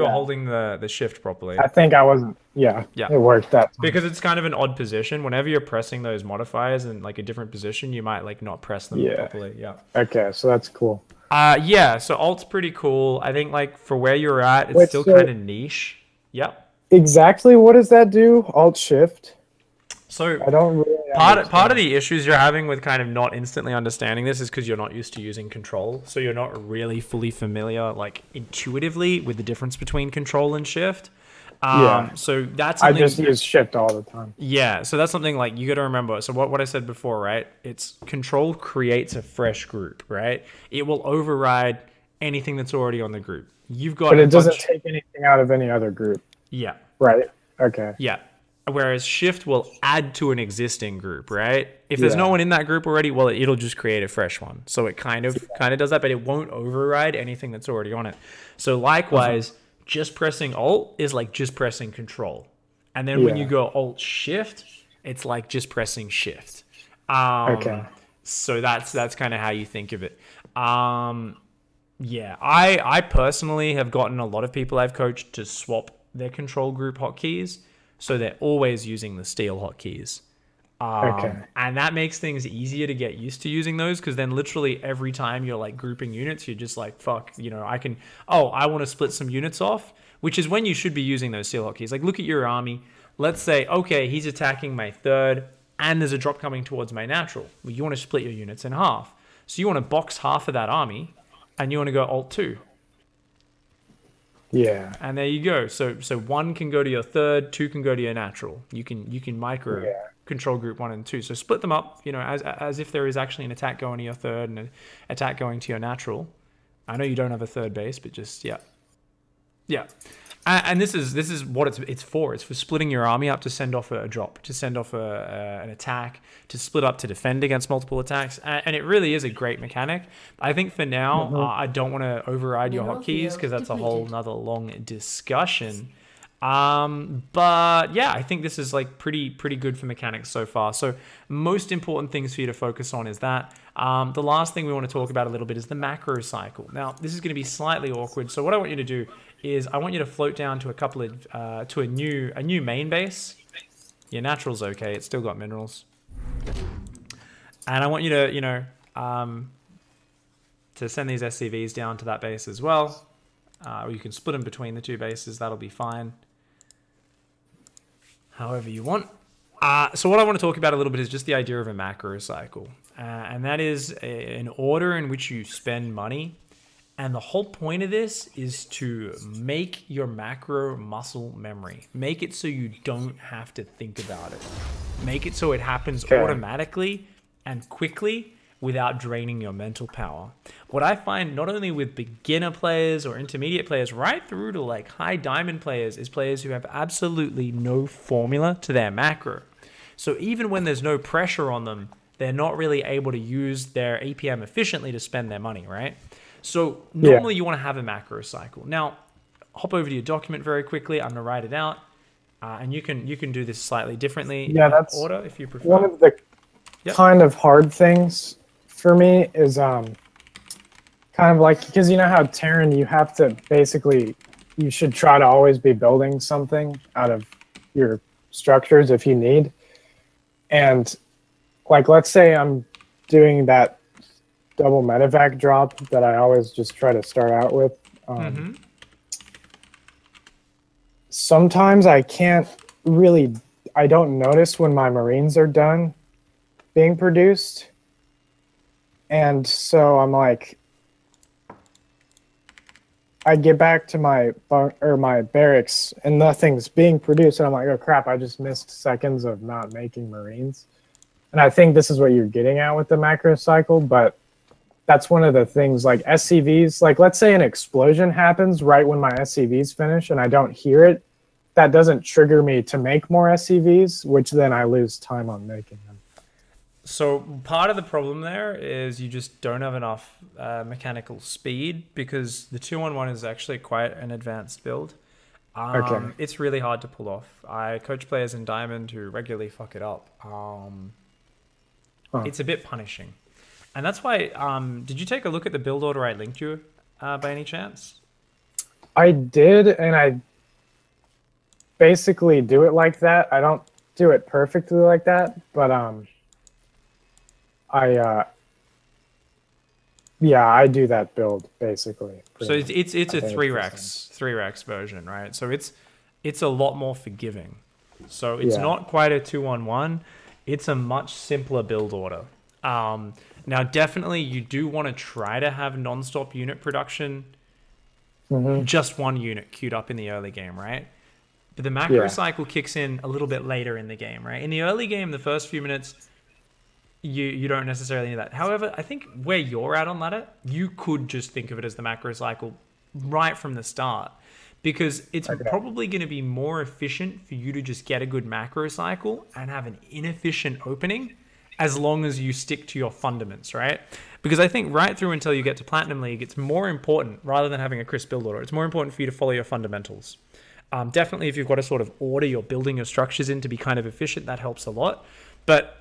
[SPEAKER 1] holding the shift properly.
[SPEAKER 2] I think I wasn't. Yeah. It worked that time.
[SPEAKER 1] Because it's kind of an odd position. Whenever you're pressing those modifiers in like a different position, you might like not press them properly. Yeah.
[SPEAKER 2] Okay, so that's cool.
[SPEAKER 1] Yeah. So Alt's pretty cool. I think like for where you're at, it's still kind of niche. Yep.
[SPEAKER 2] Exactly. What does that do? Alt Shift.
[SPEAKER 1] So
[SPEAKER 2] I don't really
[SPEAKER 1] part of the issues you're having with kind of not instantly understanding this is because you're not used to using control. So you're not really fully familiar, like intuitively, with the difference between control and shift. So that's
[SPEAKER 2] I just use shift all the time.
[SPEAKER 1] Yeah, so that's something like you got to remember. So what I said before, right? It's control creates a fresh group, right? It will override anything that's already on the group. You've got,
[SPEAKER 2] but it doesn't take anything out of any other group.
[SPEAKER 1] Yeah.
[SPEAKER 2] Right. Okay.
[SPEAKER 1] Yeah. Whereas shift will add to an existing group, right? If there's no one in that group already, well, it'll just create a fresh one. So it kind of does that, but it won't override anything that's already on it. So likewise, just pressing Alt is like just pressing Control. And then when you go Alt Shift, it's like just pressing Shift.
[SPEAKER 2] Okay.
[SPEAKER 1] So that's kind of how you think of it. Yeah, I personally have gotten a lot of people I've coached to swap their control group hotkeys. So they're always using the steal hotkeys. And that makes things easier to get used to using those, because then literally every time you're like grouping units, you're just like, fuck, I want to split some units off, which is when you should be using those steal hotkeys. Like look at your army. Let's say, okay, he's attacking my 3rd and there's a drop coming towards my natural. Well, you want to split your units in half. So you want to box half of that army and you want to go Alt 2.
[SPEAKER 2] Yeah.
[SPEAKER 1] And there you go. So 1 can go to your 3rd, 2 can go to your natural. You can micro control group 1 and 2. So split them up, as if there is actually an attack going to your 3rd and an attack going to your natural. I know you don't have a 3rd base, but just yeah. And this is what it's for. It's for splitting your army up to send off a drop, to send off an attack, to split up to defend against multiple attacks. And it really is a great mechanic. I think for now, I don't want to override your hotkeys because that's a whole nother long discussion. But yeah, I think this is like pretty good for mechanics so far. So most important things for you to focus on is that. The last thing we want to talk about a little bit is the macro cycle. Now, this is going to be slightly awkward. So what I want you to do is I want you to float down to a couple of to a new main base. Your natural's okay. It's still got minerals. And I want you to, to send these SCVs down to that base as well. Or you can split them between the two bases. That'll be fine. However you want. So what I want to talk about a little bit is just the idea of a macro cycle. And that is an order in which you spend money. And the whole point of this is to make your macro muscle memory. Make it so you don't have to think about it. Make it so it happens automatically and quickly without draining your mental power. What I find not only with beginner players or intermediate players, right through to like high diamond players, is players who have absolutely no formula to their macro. So even when there's no pressure on them, they're not really able to use their APM efficiently to spend their money, right? So normally you want to have a macro cycle. Now, hop over to your document very quickly. I'm going to write it out. And you can do this slightly differently.
[SPEAKER 2] Yeah, that's
[SPEAKER 1] order if you prefer.
[SPEAKER 2] One of the kind of hard things for me is kind of like, because you know how Terran, you have to basically, you should try to always be building something out of your structures if you need. And like, let's say I'm doing that double medevac drop that I always just try to start out with. Sometimes I can't really, I don't notice when my Marines are done being produced. And so I'm like, I get back to my barracks and nothing's being produced. And I'm like, oh crap, I just missed seconds of not making Marines. And I think this is what you're getting at with the macro cycle, but that's one of the things, like SCVs, like let's say an explosion happens right when my SCVs finish and I don't hear it. That doesn't trigger me to make more SCVs, which then I lose time on making them.
[SPEAKER 1] So part of the problem there is you just don't have enough mechanical speed, because the 2-on-1 is actually quite an advanced build. It's really hard to pull off. I coach players in Diamond who regularly fuck it up. It's a bit punishing. And that's why, did you take a look at the build order I linked you by any chance?
[SPEAKER 2] I did, and I basically do it like that. I don't do it perfectly like that, but I do that build basically.
[SPEAKER 1] So it's a 3-racks version, right? So it's a lot more forgiving. So it's not quite a 2-on-1. It's a much simpler build order. Now, definitely, you do want to try to have non-stop unit production, just one unit queued up in the early game, right? But the macro cycle kicks in a little bit later in the game, right? In the early game, the first few minutes, you don't necessarily need that. However, I think where you're at on ladder, you could just think of it as the macro cycle right from the start, because it's probably going to be more efficient for you to just get a good macro cycle and have an inefficient opening, as long as you stick to your fundamentals, right? Because I think right through until you get to Platinum League, it's more important, rather than having a crisp build order, it's more important for you to follow your fundamentals. Definitely, if you've got a sort of order you're building your structures in to be kind of efficient, that helps a lot. But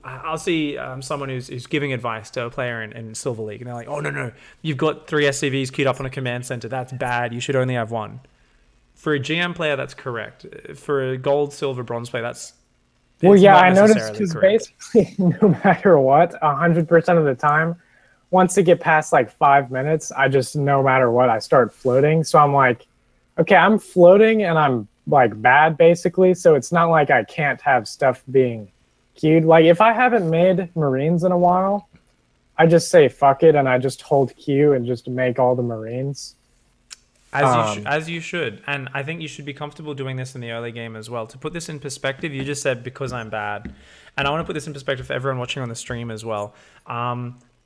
[SPEAKER 1] I'll see someone who's giving advice to a player in Silver League, and they're like, oh, no, you've got 3 SCVs queued up on a command center. That's bad. You should only have 1. For a GM player, that's correct. For a gold, silver, bronze player, that's
[SPEAKER 2] I noticed, because basically no matter what, 100% of the time, once they get past like 5 minutes, I just, no matter what, I start floating. So I'm like, okay, I'm floating and I'm like bad basically. So it's not like I can't have stuff being queued. Like if I haven't made Marines in a while, I just say fuck it and I just hold Q and just make all the Marines.
[SPEAKER 1] As you should. And I think you should be comfortable doing this in the early game as well. To put this in perspective, you just said because I'm bad. And I want to put this in perspective for everyone watching on the stream as well.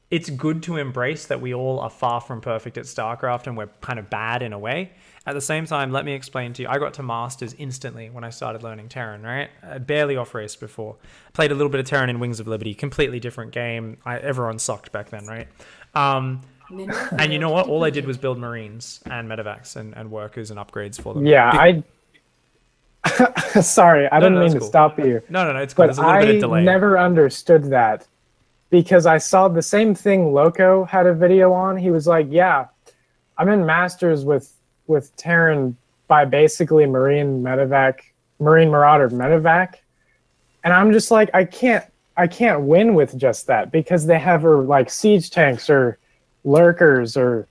[SPEAKER 1] It's good to embrace that we all are far from perfect at StarCraft and we're kind of bad in a way. At the same time, let me explain to you, I got to Masters instantly when I started learning Terran, right? I barely off-raced before. Played a little bit of Terran in Wings of Liberty, completely different game. Everyone sucked back then, right? And you know what? All I did was build Marines and medevacs and workers and upgrades for them.
[SPEAKER 2] Yeah, sorry, I didn't mean to stop you.
[SPEAKER 1] No, it's cool. There's a little bit of delay.
[SPEAKER 2] I never understood that, because I saw the same thing Loco had a video on. He was like, yeah, I'm in Masters with Terran by basically Marine medevac Marine Marauder medevac, and I'm just like, I can't win with just that because they have like siege tanks or lurkers or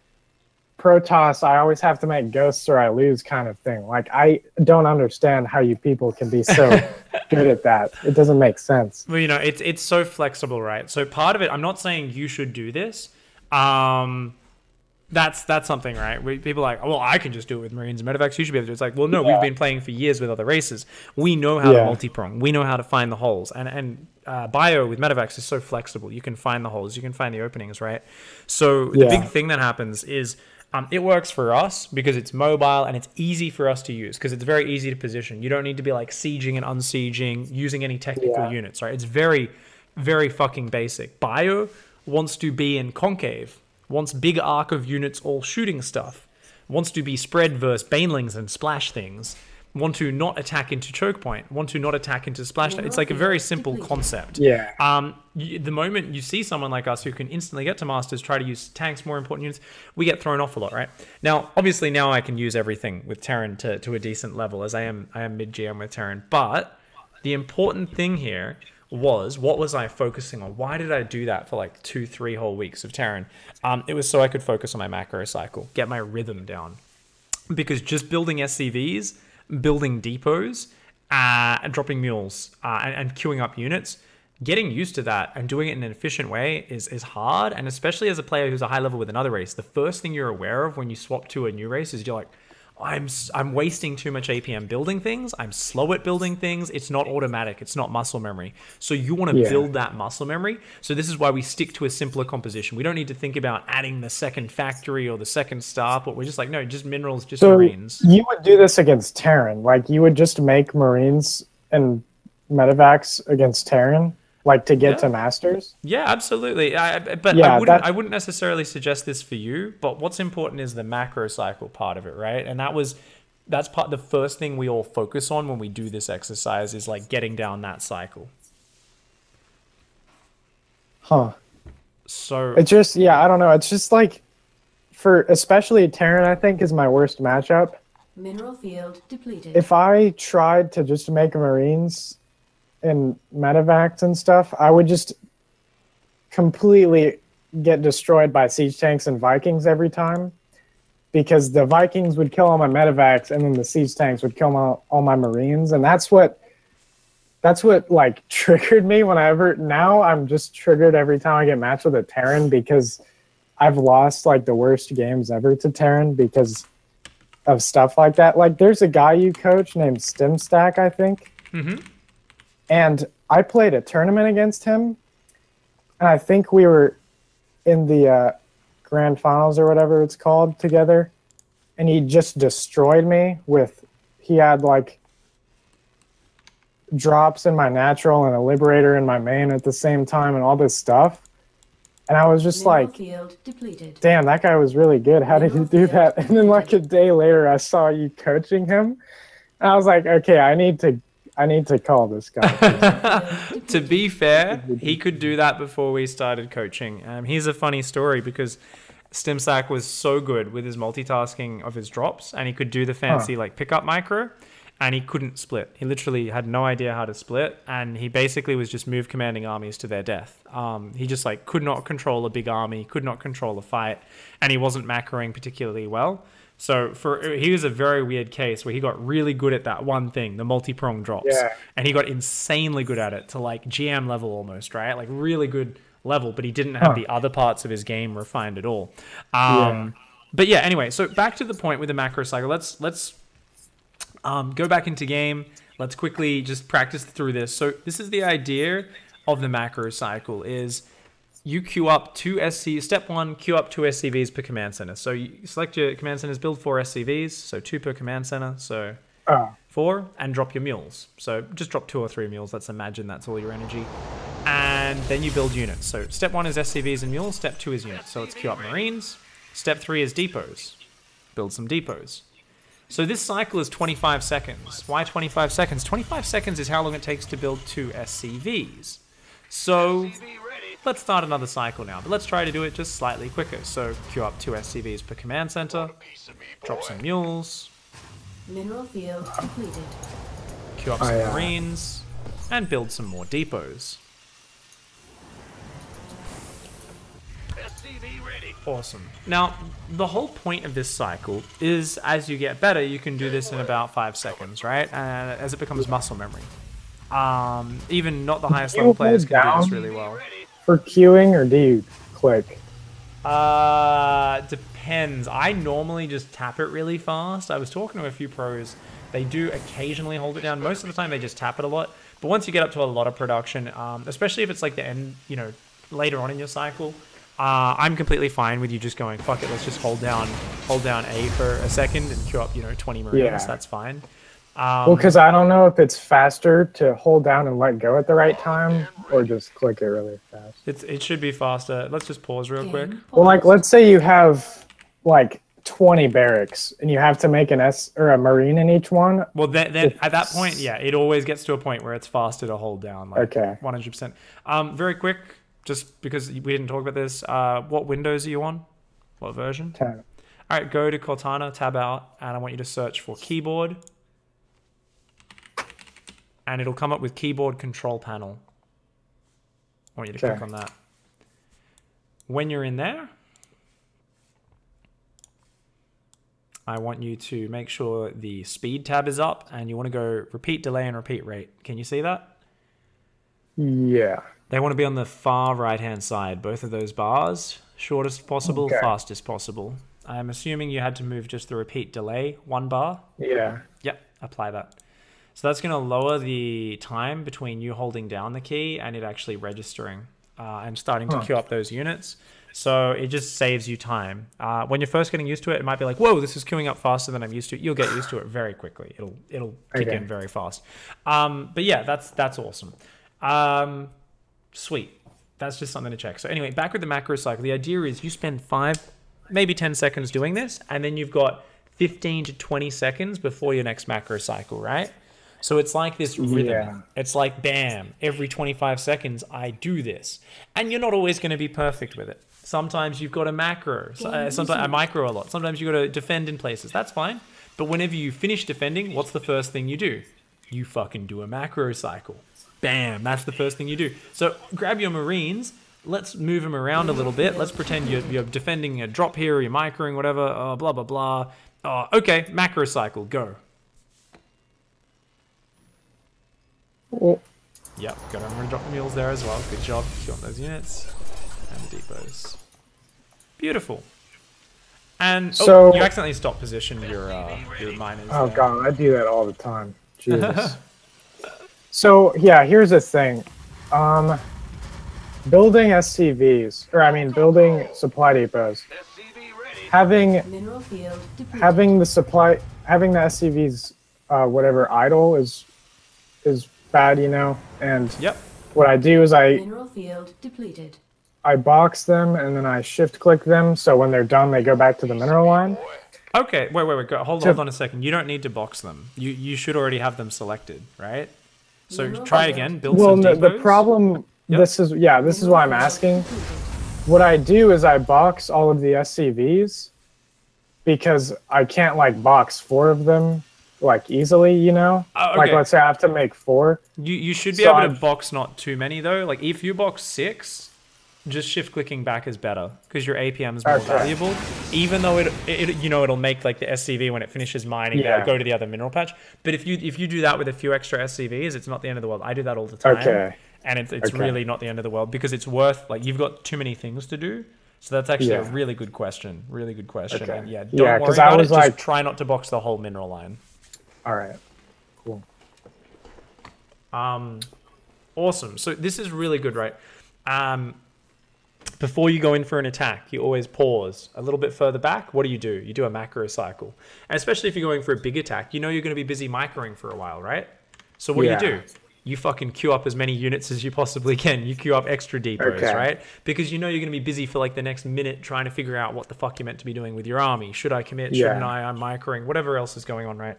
[SPEAKER 2] Protoss. I always have to make ghosts or I lose kind of thing. Like, I don't understand how you people can be so good at that. It doesn't make sense.
[SPEAKER 1] Well, you know, it's so flexible, right? So part of it, I'm not saying you should do this. That's something, right? People are like, well, I can just do it with Marines and medevacs. You should be able to do it. It's like, well, no, we've been playing for years with other races. We know how to multi-prong. We know how to find the holes. And bio with medevacs is so flexible. You can find the holes. You can find the openings, right? So the big thing that happens is it works for us because it's mobile and it's easy for us to use because it's very easy to position. You don't need to be like sieging and unsieging, using any technical units, right? It's very, very fucking basic. Bio wants to be in concave, wants big arc of units all shooting stuff, wants to be spread versus banelings and splash things, want to not attack into choke point, want to not attack into splash. It's like a very simple concept. The moment you see someone like us who can instantly get to masters, try to use tanks, more important units, we get thrown off a lot, right? Now, obviously now I can use everything with Terran to a decent level as I am mid GM with Terran, but the important thing here was, what was I focusing on? Why did I do that for like 2-3 whole weeks of Terran? It was so I could focus on my macro cycle, get my rhythm down. Because just building SCVs, building depots, and dropping mules, and queuing up units, getting used to that and doing it in an efficient way is hard. And especially as a player who's a high level with another race, the first thing you're aware of when you swap to a new race is you're like, I'm wasting too much APM building things. I'm slow at building things. It's not automatic. It's not muscle memory. So you want to build that muscle memory. So this is why we stick to a simpler composition. We don't need to think about adding the second factory or the second star, but we're just like, no, just minerals, just Marines.
[SPEAKER 2] You would do this against Terran. Like, you would just make Marines and medevacs against Terran, like, to get to masters?
[SPEAKER 1] Yeah, absolutely. I wouldn't necessarily suggest this for you, but what's important is the macro cycle part of it, right? And that's the first thing we all focus on when we do this exercise is like getting down that cycle.
[SPEAKER 2] Huh.
[SPEAKER 1] So
[SPEAKER 2] it's just, I don't know. It's just like, for especially Terran, I think, is my worst matchup.
[SPEAKER 3] Mineral field depleted.
[SPEAKER 2] If I tried to just make Marines and medevacs and stuff, I would just completely get destroyed by siege tanks and Vikings every time, because the Vikings would kill all my medevacs and then the siege tanks would kill all my Marines, and that's what like triggered me now I'm just triggered every time I get matched with a Terran, because I've lost like the worst games ever to Terran because of stuff like that. Like, there's a guy you coach named StimStack, I think. And I played a tournament against him, and I think we were in the grand finals or whatever it's called together, and he just destroyed me he had like drops in my natural and a liberator in my main at the same time and all this stuff. And I was just like, damn, that guy was really good. How did he do that? And then like a day later, I saw you coaching him, and I was like, okay, I need to call this guy.
[SPEAKER 1] To be fair, he could do that before we started coaching. Here's a funny story, because StimStack was so good with his multitasking of his drops, and he could do the fancy like pickup micro, and he couldn't split. He literally had no idea how to split, and he basically was just move commanding armies to their death. He just like could not control a big army, could not control a fight, and he wasn't macroing particularly well. So he was a very weird case where he got really good at that one thing, the multi-prong drops. And he got insanely good at it to like GM level almost, right? Like really good level, but he didn't have the other parts of his game refined at all. But yeah, anyway, so back to the point with the macro cycle. Let's go back into game. Let's quickly just practice through this. So this is the idea of the macro cycle is you queue up 2 SCVs. Step 1, queue up 2 SCVs per command center. So you select your command centers, build 4 SCVs, so 2 per command center, so 4, and drop your mules. So just drop 2 or 3 mules. Let's imagine that's all your energy. And then you build units. So step 1 is SCVs and mules, step 2 is units. So let's queue up Marines. Step 3 is depots. Build some depots. So this cycle is 25 seconds. Why 25 seconds? 25 seconds is how long it takes to build 2 SCVs. So let's start another cycle now, but let's try to do it just slightly quicker. So queue up 2 SCVs per command center, drop some mules.
[SPEAKER 3] Mineral field completed.
[SPEAKER 1] queue up some Marines, and build some more depots.
[SPEAKER 4] SCV ready.
[SPEAKER 1] Awesome. Now, the whole point of this cycle is as you get better, you can do this in about 5 seconds, right? As it becomes muscle memory. Even not the highest level players can do this really well.
[SPEAKER 2] For queuing, or do you click?
[SPEAKER 1] Depends. I normally just tap it really fast. I was talking to a few pros. They do occasionally hold it down. Most of the time they just tap it a lot. But once you get up to a lot of production, especially if it's like the end, you know, later on in your cycle, I'm completely fine with you just going, fuck it, let's just hold down A for a second and queue up, you know, 20 Marines.
[SPEAKER 2] Yeah.
[SPEAKER 1] That's fine.
[SPEAKER 2] Well, because I don't know if it's faster to hold down and let go at the right time, or just click it really fast.
[SPEAKER 1] It should be faster. Let's just pause real quick.
[SPEAKER 2] Well, like, let's say you have, like, 20 barracks, and you have to make an S or a Marine in each one.
[SPEAKER 1] Well, then at that point, yeah, it always gets to a point where it's faster to hold down. Like,
[SPEAKER 2] okay.
[SPEAKER 1] 100%. Very quick, just because we didn't talk about this, what Windows are you on? What version?
[SPEAKER 2] 10.
[SPEAKER 1] All right, go to Cortana, tab out, and I want you to search for keyboard. And it'll come up with keyboard control panel. I want you to click on that. When you're in there, I want you to make sure the speed tab is up, and you want to go repeat delay and repeat rate. Can you see that?
[SPEAKER 2] Yeah.
[SPEAKER 1] They want to be on the far right-hand side, both of those bars. Shortest possible, fastest possible. I'm assuming you had to move just the repeat delay, 1 bar.
[SPEAKER 2] Yeah.
[SPEAKER 1] Yep, apply that. So that's going to lower the time between you holding down the key and it actually registering and starting to queue up those units. So it just saves you time. When you're first getting used to it, it might be like, whoa, this is queuing up faster than I'm used to. You'll get used to it very quickly. It'll kick in very fast. But yeah, that's awesome. Sweet. That's just something to check. So anyway, back with the macro cycle. The idea is you spend 5, maybe 10 seconds doing this, and then you've got 15 to 20 seconds before your next macro cycle, right? So it's like this rhythm. Yeah. It's like, bam, every 25 seconds I do this. And you're not always going to be perfect with it. Sometimes you've got a macro. Sometimes I micro a lot. Sometimes you've got to defend in places. That's fine. But whenever you finish defending, what's the first thing you do? You fucking do a macro cycle. Bam, that's the first thing you do. So grab your Marines. Let's move them around a little bit. Let's pretend you're defending a drop here or you're microing, whatever. Blah, blah, blah. Okay, macro cycle, go.
[SPEAKER 2] Well,
[SPEAKER 1] yep, got our drop mules there as well. Good job. Kill those units and the depots. Beautiful. And
[SPEAKER 2] so,
[SPEAKER 1] you accidentally stop position your miners.
[SPEAKER 2] Oh god, I do that all the time. Jesus. So yeah, here's the thing. Building SCVs, or I mean, building supply depots. Having the SCVs, whatever idle is bad, you know. And what I do is I box them and then I shift click them, so when they're done, they go back to the mineral line.
[SPEAKER 1] Okay, wait, go. Hold on a second. You don't need to box them. You should already have them selected, right? So try again. Build some depots.
[SPEAKER 2] The problem. This is why I'm asking. What I do is I box all of the SCVs because I can't like box 4 of them like easily, you know. Like let's say I have to make 4.
[SPEAKER 1] You should be able to box not too many though. Like if you box 6, just shift clicking back is better because your APM is more valuable. Even though it'll make like the SCV when it finishes mining, go to the other mineral patch. But if you do that with a few extra SCVs, it's not the end of the world. I do that all the time. And it's really not the end of the world because it's worth, like, you've got too many things to do. So that's actually a really good question. Really good question. And don't worry about it. Just try not to box the whole mineral line.
[SPEAKER 2] All right. Cool.
[SPEAKER 1] Awesome. So this is really good, right? Before you go in for an attack, you always pause a little bit further back. What do? You do a macro cycle. And especially if you're going for a big attack, you know you're going to be busy microing for a while, right? So what do? You fucking queue up as many units as you possibly can. You queue up extra depots, right? Because you know you're going to be busy for like the next minute trying to figure out what the fuck you're meant to be doing with your army. Should I commit? Shouldn't I? I'm microing. Whatever else is going on, right?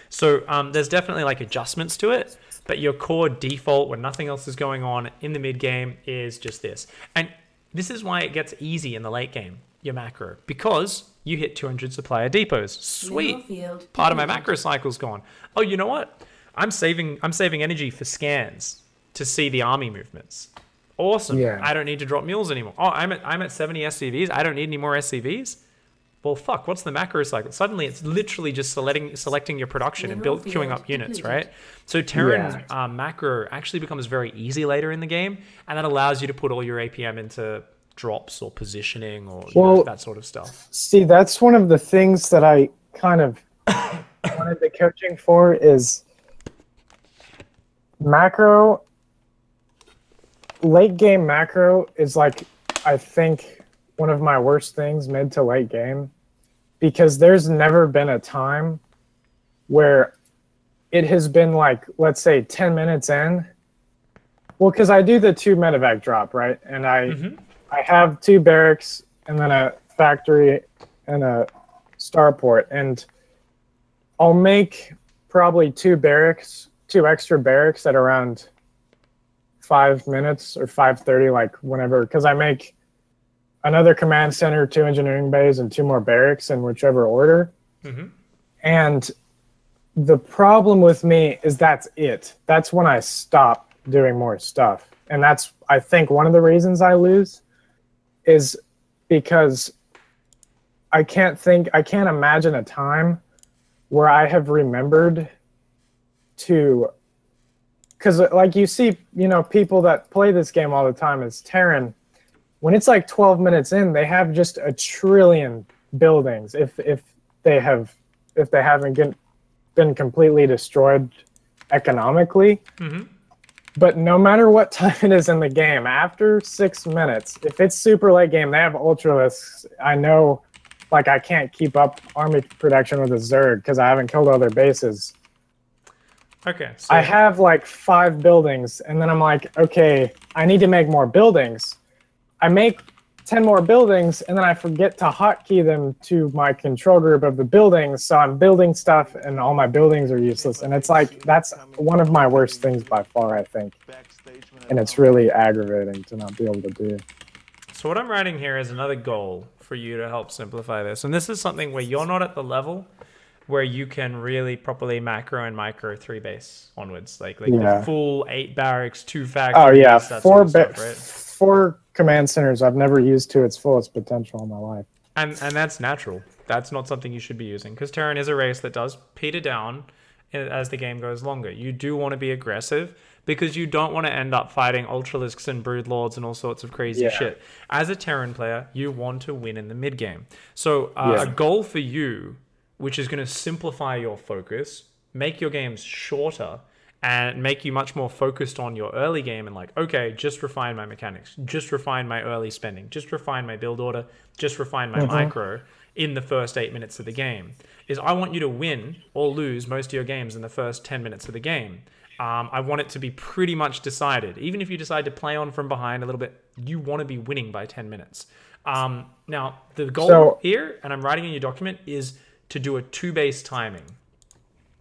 [SPEAKER 1] So there's definitely like adjustments to it. But your core default when nothing else is going on in the mid game is just this. And this is why it gets easy in the late game, your macro. Because you hit 200 supplier depots. Sweet. Part of my macro cycle's gone. Oh, you know what? I'm saving energy for scans to see the army movements. Awesome.
[SPEAKER 2] Yeah.
[SPEAKER 1] I don't need to drop mules anymore. Oh, I'm at 70 SCVs. I don't need any more SCVs. Well, fuck, what's the macro cycle? Suddenly, it's literally just selecting your production and queuing up units, right? So Terran macro actually becomes very easy later in the game, and that allows you to put all your APM into drops or positioning or that sort of stuff.
[SPEAKER 2] See, that's one of the things that I kind of wanted the coaching for is macro. Late game macro is like, I think, one of my worst things mid to late game, because there's never been a time where it has been like, let's say 10 minutes in. Well, because I do the 2 medevac drop, right? And I have 2 barracks and then a factory and a starport, and I'll make probably 2 extra barracks at around 5 minutes or 5:30, like whenever, because I make another command center, 2 engineering bays, and 2 more barracks in whichever order. And the problem with me is that's it. That's when I stop doing more stuff. And that's, I think, one of the reasons I lose is because I can't imagine a time where I have remembered to, because like you see, people that play this game all the time as Terran, when it's like 12 minutes in, they have just a trillion buildings if they haven't been completely destroyed economically. But no matter what time it is in the game, after 6 minutes, if it's super late game, they have ultralisks. I know, like, I can't keep up army production with a Zerg because I haven't killed all their bases.
[SPEAKER 1] Okay. So
[SPEAKER 2] I have like 5 buildings, and then I'm like, okay, I need to make more buildings. I make 10 more buildings, and then I forget to hotkey them to my control group of the buildings, so I'm building stuff, and all my buildings are useless. And it's like, that's one of my worst things by far, I think. And it's really aggravating to not be able to do.
[SPEAKER 1] So what I'm writing here is another goal for you to help simplify this. And this is something where you're not at the level where you can really properly macro and micro 3 base onwards. Like the full 8 barracks, 2 factories.
[SPEAKER 2] Oh yeah,
[SPEAKER 1] that sort of stuff, right?
[SPEAKER 2] 4 command centers I've never used to its fullest potential in my life.
[SPEAKER 1] And that's natural. That's not something you should be using, because Terran is a race that does peter down as the game goes longer. You do want to be aggressive because you don't want to end up fighting Ultralisks and Broodlords and all sorts of crazy shit. As a Terran player, you want to win in the mid game. So a goal for you, which is going to simplify your focus, make your games shorter, and make you much more focused on your early game and like, okay, just refine my mechanics, just refine my early spending, just refine my build order, just refine my micro in the first 8 minutes of the game, is I want you to win or lose most of your games in the first 10 minutes of the game. I want it to be pretty much decided. Even if you decide to play on from behind a little bit, you want to be winning by 10 minutes. Now, the goal here, and I'm writing in your document, is to do a 2 base timing.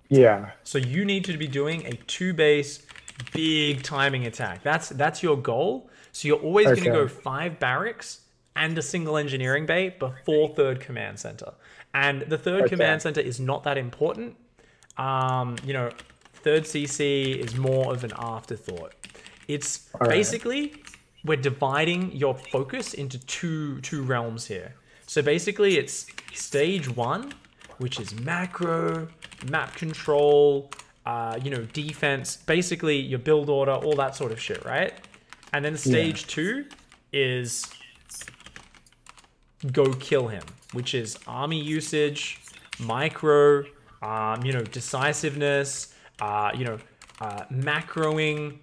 [SPEAKER 2] Yeah.
[SPEAKER 1] So you need to be doing a 2 base big timing attack. That's your goal. So you're always going to go 5 barracks and a single engineering bay before 3rd command center. And the 3rd command center is not that important. 3rd CC is more of an afterthought. It's basically, we're dividing your focus into two realms here. So basically it's stage 1, which is macro, map control, defense, basically your build order, all that sort of shit, right? And then stage 2 is go kill him, which is army usage, micro, decisiveness, macroing,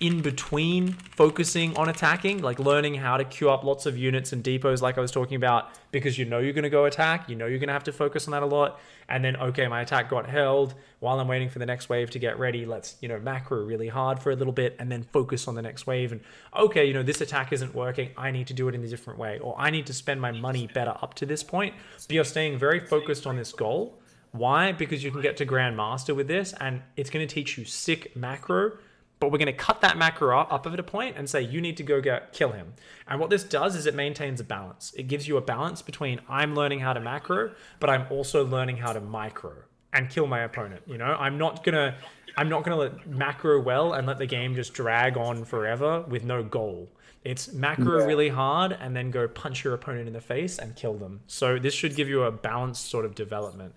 [SPEAKER 1] in between focusing on attacking, like learning how to queue up lots of units and depots like I was talking about, because you're going to go attack, you're going to have to focus on that a lot. And then, okay, my attack got held while I'm waiting for the next wave to get ready. Let's, macro really hard for a little bit and then focus on the next wave. And okay, this attack isn't working. I need to do it in a different way, or I need to spend my money better up to this point. But you're staying very focused on this goal. Why? Because you can get to Grandmaster with this, and it's going to teach you sick macro. But we're going to cut that macro up at a point and say, you need to go kill him. And what this does is it maintains a balance. It gives you a balance between I'm learning how to macro, but I'm also learning how to micro. and kill my opponent. You know, I'm not gonna let macro well and let the game just drag on forever with no goal. It's macro really hard and then go punch your opponent in the face and kill them. So this should give you a balanced sort of development.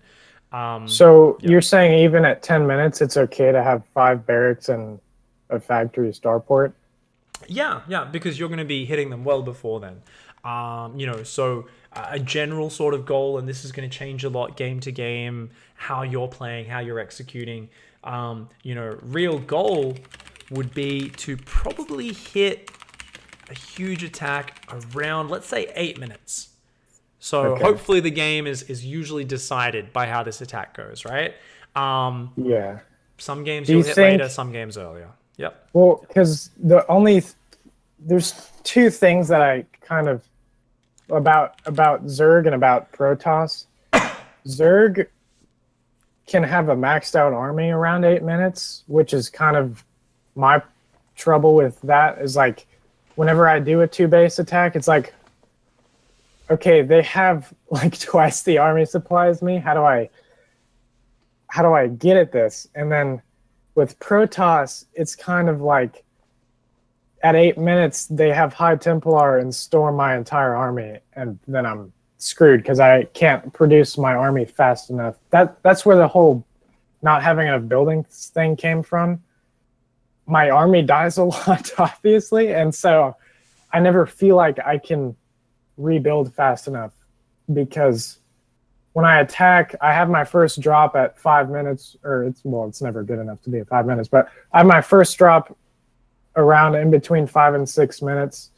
[SPEAKER 2] So you're saying even at 10 minutes, it's okay to have 5 barracks and a factory starport?
[SPEAKER 1] Yeah, because you're going to be hitting them well before then. You know, so a general sort of goal, and this is going to change a lot game to game, how you're playing, how you're executing. You know, real goal would be to probably hit a huge attack around, let's say, 8 minutes. So hopefully the game is usually decided by how this attack goes, right?
[SPEAKER 2] Yeah.
[SPEAKER 1] Some games you'll hit later, some games earlier. Yep.
[SPEAKER 2] Well, because there's 2 things that I kind of about Zerg and about Protoss. Zerg can have a maxed out army around 8 minutes, which is kind of my trouble with that. Is like whenever I do a 2-base attack, it's like, okay, they have like twice the army supply as me. How do I get at this? And then with Protoss, it's kind of like at 8 minutes they have High Templar and storm my entire army, and then I'm screwed because I can't produce my army fast enough. That's where the whole not having enough buildings thing came from. My army dies a lot, obviously, and so I never feel like I can rebuild fast enough, because when I attack, I have my first drop at 5 minutes, or it's never good enough to be at 5 minutes, but I have my first drop around in between 5 and 6 minutes,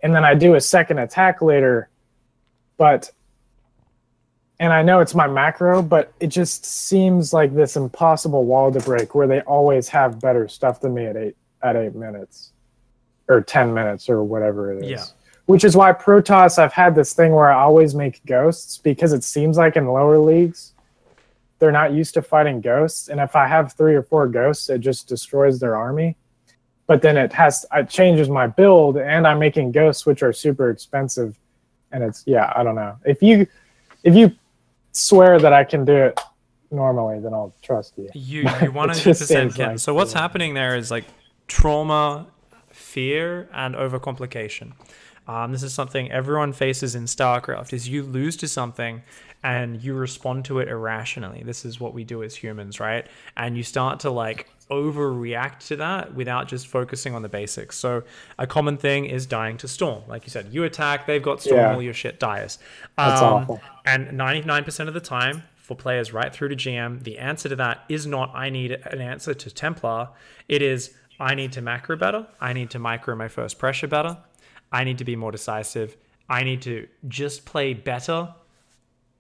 [SPEAKER 2] and then I do a second attack later, and I know it's my macro, but it just seems like this impossible wall to break where they always have better stuff than me at 8 minutes or 10 minutes or whatever it is.
[SPEAKER 1] Yeah.
[SPEAKER 2] Which is why Protoss, I've had this thing where I always make ghosts, because it seems like in lower leagues, they're not used to fighting ghosts. And if I have 3 or 4 ghosts, it just destroys their army. But then it changes my build, and I'm making ghosts, which are super expensive. And I don't know. If you swear that I can do it normally, then I'll trust you.
[SPEAKER 1] You 100% can. So what's happening there is like trauma, fear, and overcomplication. This is something everyone faces in StarCraft, is you lose to something and you respond to it irrationally. This is what we do as humans, right? And you start to like overreact to that without just focusing on the basics. So a common thing is dying to storm. Like you said, you attack, they've got storm, all your shit dies.
[SPEAKER 2] That's awful.
[SPEAKER 1] And 99% of the time, for players right through to GM, the answer to that is not, I need an answer to Templar. It is, I need to macro better. I need to micro my first pressure better. I need to be more decisive. I need to just play better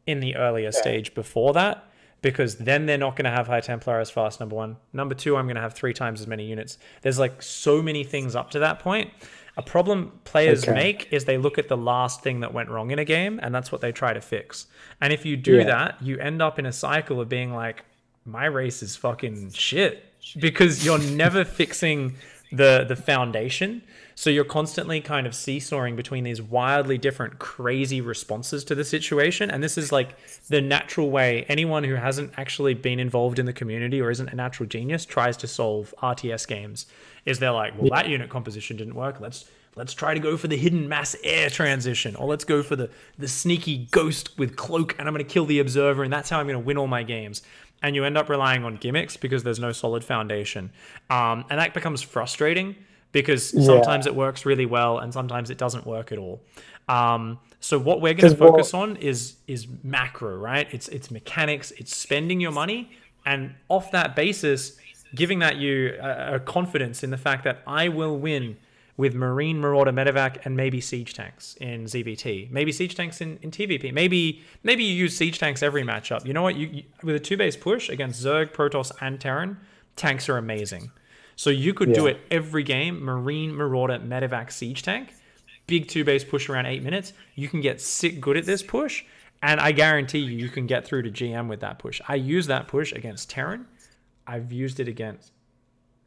[SPEAKER 1] in the earlier stage before that, because then they're not going to have High Templar as fast, number 1. Number 2, I'm going to have 3 times as many units. There's like so many things up to that point. A problem players make is they look at the last thing that went wrong in a game, and that's what they try to fix. And if you do that, you end up in a cycle of being like, my race is fucking shit, because you're never fixing the foundation. So you're constantly kind of seesawing between these wildly different, crazy responses to the situation. And this is like the natural way anyone who hasn't actually been involved in the community or isn't a natural genius tries to solve RTS games. Is they're like, well, that unit composition didn't work. Let's try to go for the hidden mass air transition, or let's go for the sneaky ghost with cloak, and I'm going to kill the observer, and that's how I'm going to win all my games. And you end up relying on gimmicks because there's no solid foundation. And that becomes frustrating, because sometimes it works really well and sometimes it doesn't work at all. So what we're going to focus on is macro, right? It's mechanics, it's spending your money, and off that basis, giving that you a confidence in the fact that I will win with Marine, Marauder, Medevac, and maybe Siege Tanks in ZVT. Maybe Siege Tanks in TVP. Maybe you use Siege Tanks every matchup. You know what? You with a 2-base push against Zerg, Protoss, and Terran, tanks are amazing. So you could do it every game, Marine, Marauder, Medevac, Siege Tank, big 2-base push around 8 minutes. You can get sick good at this push, and I guarantee you can get through to GM with that push. I use that push against Terran. I've used it against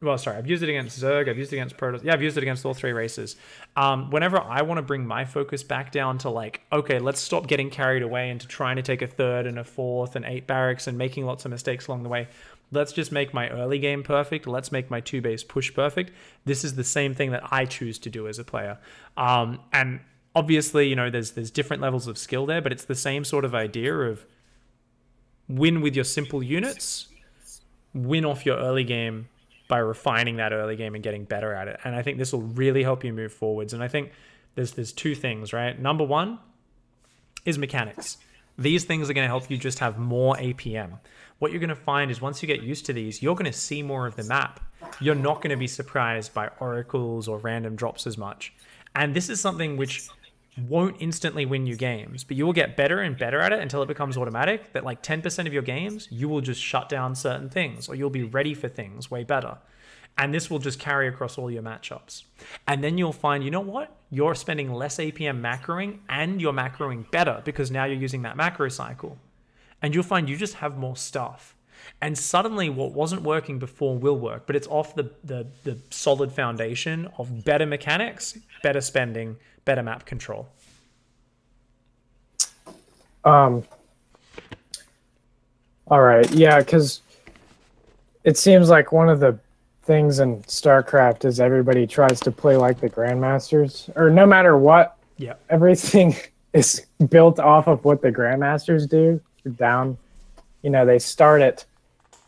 [SPEAKER 1] well, sorry, I've used it against Zerg, I've used it against Protoss. Yeah, I've used it against all three races. Whenever I want to bring my focus back down to like, okay, let's stop getting carried away into trying to take a third and a fourth and 8 barracks and making lots of mistakes along the way. Let's just make my early game perfect. Let's make my 2-base push perfect. This is the same thing that I choose to do as a player. And obviously, you know, there's different levels of skill there, but it's the same sort of idea of win with your simple units, win off your early game by refining that early game and getting better at it. And I think this will really help you move forwards. And I think there's two things, right? Number one is mechanics. These things are going to help you just have more APM. What you're going to find is once you get used to these, you're going to see more of the map. You're not going to be surprised by oracles or random drops as much. And this is something which won't instantly win you games, but you will get better and better at it until it becomes automatic, that like 10% of your games, you will just shut down certain things or you'll be ready for things way better. And this will just carry across all your matchups. And then you'll find, you know what? You're spending less APM macroing and you're macroing better because now you're using that macro cycle. And you'll find you just have more stuff. And suddenly what wasn't working before will work, but it's off the solid foundation of better mechanics, better spending, better map control.
[SPEAKER 2] All right, yeah, because it seems like one of the things in StarCraft is everybody tries to play like the Grandmasters, or no matter what,
[SPEAKER 1] yeah,
[SPEAKER 2] everything is built off of what the Grandmasters do. Down, you know, they start at,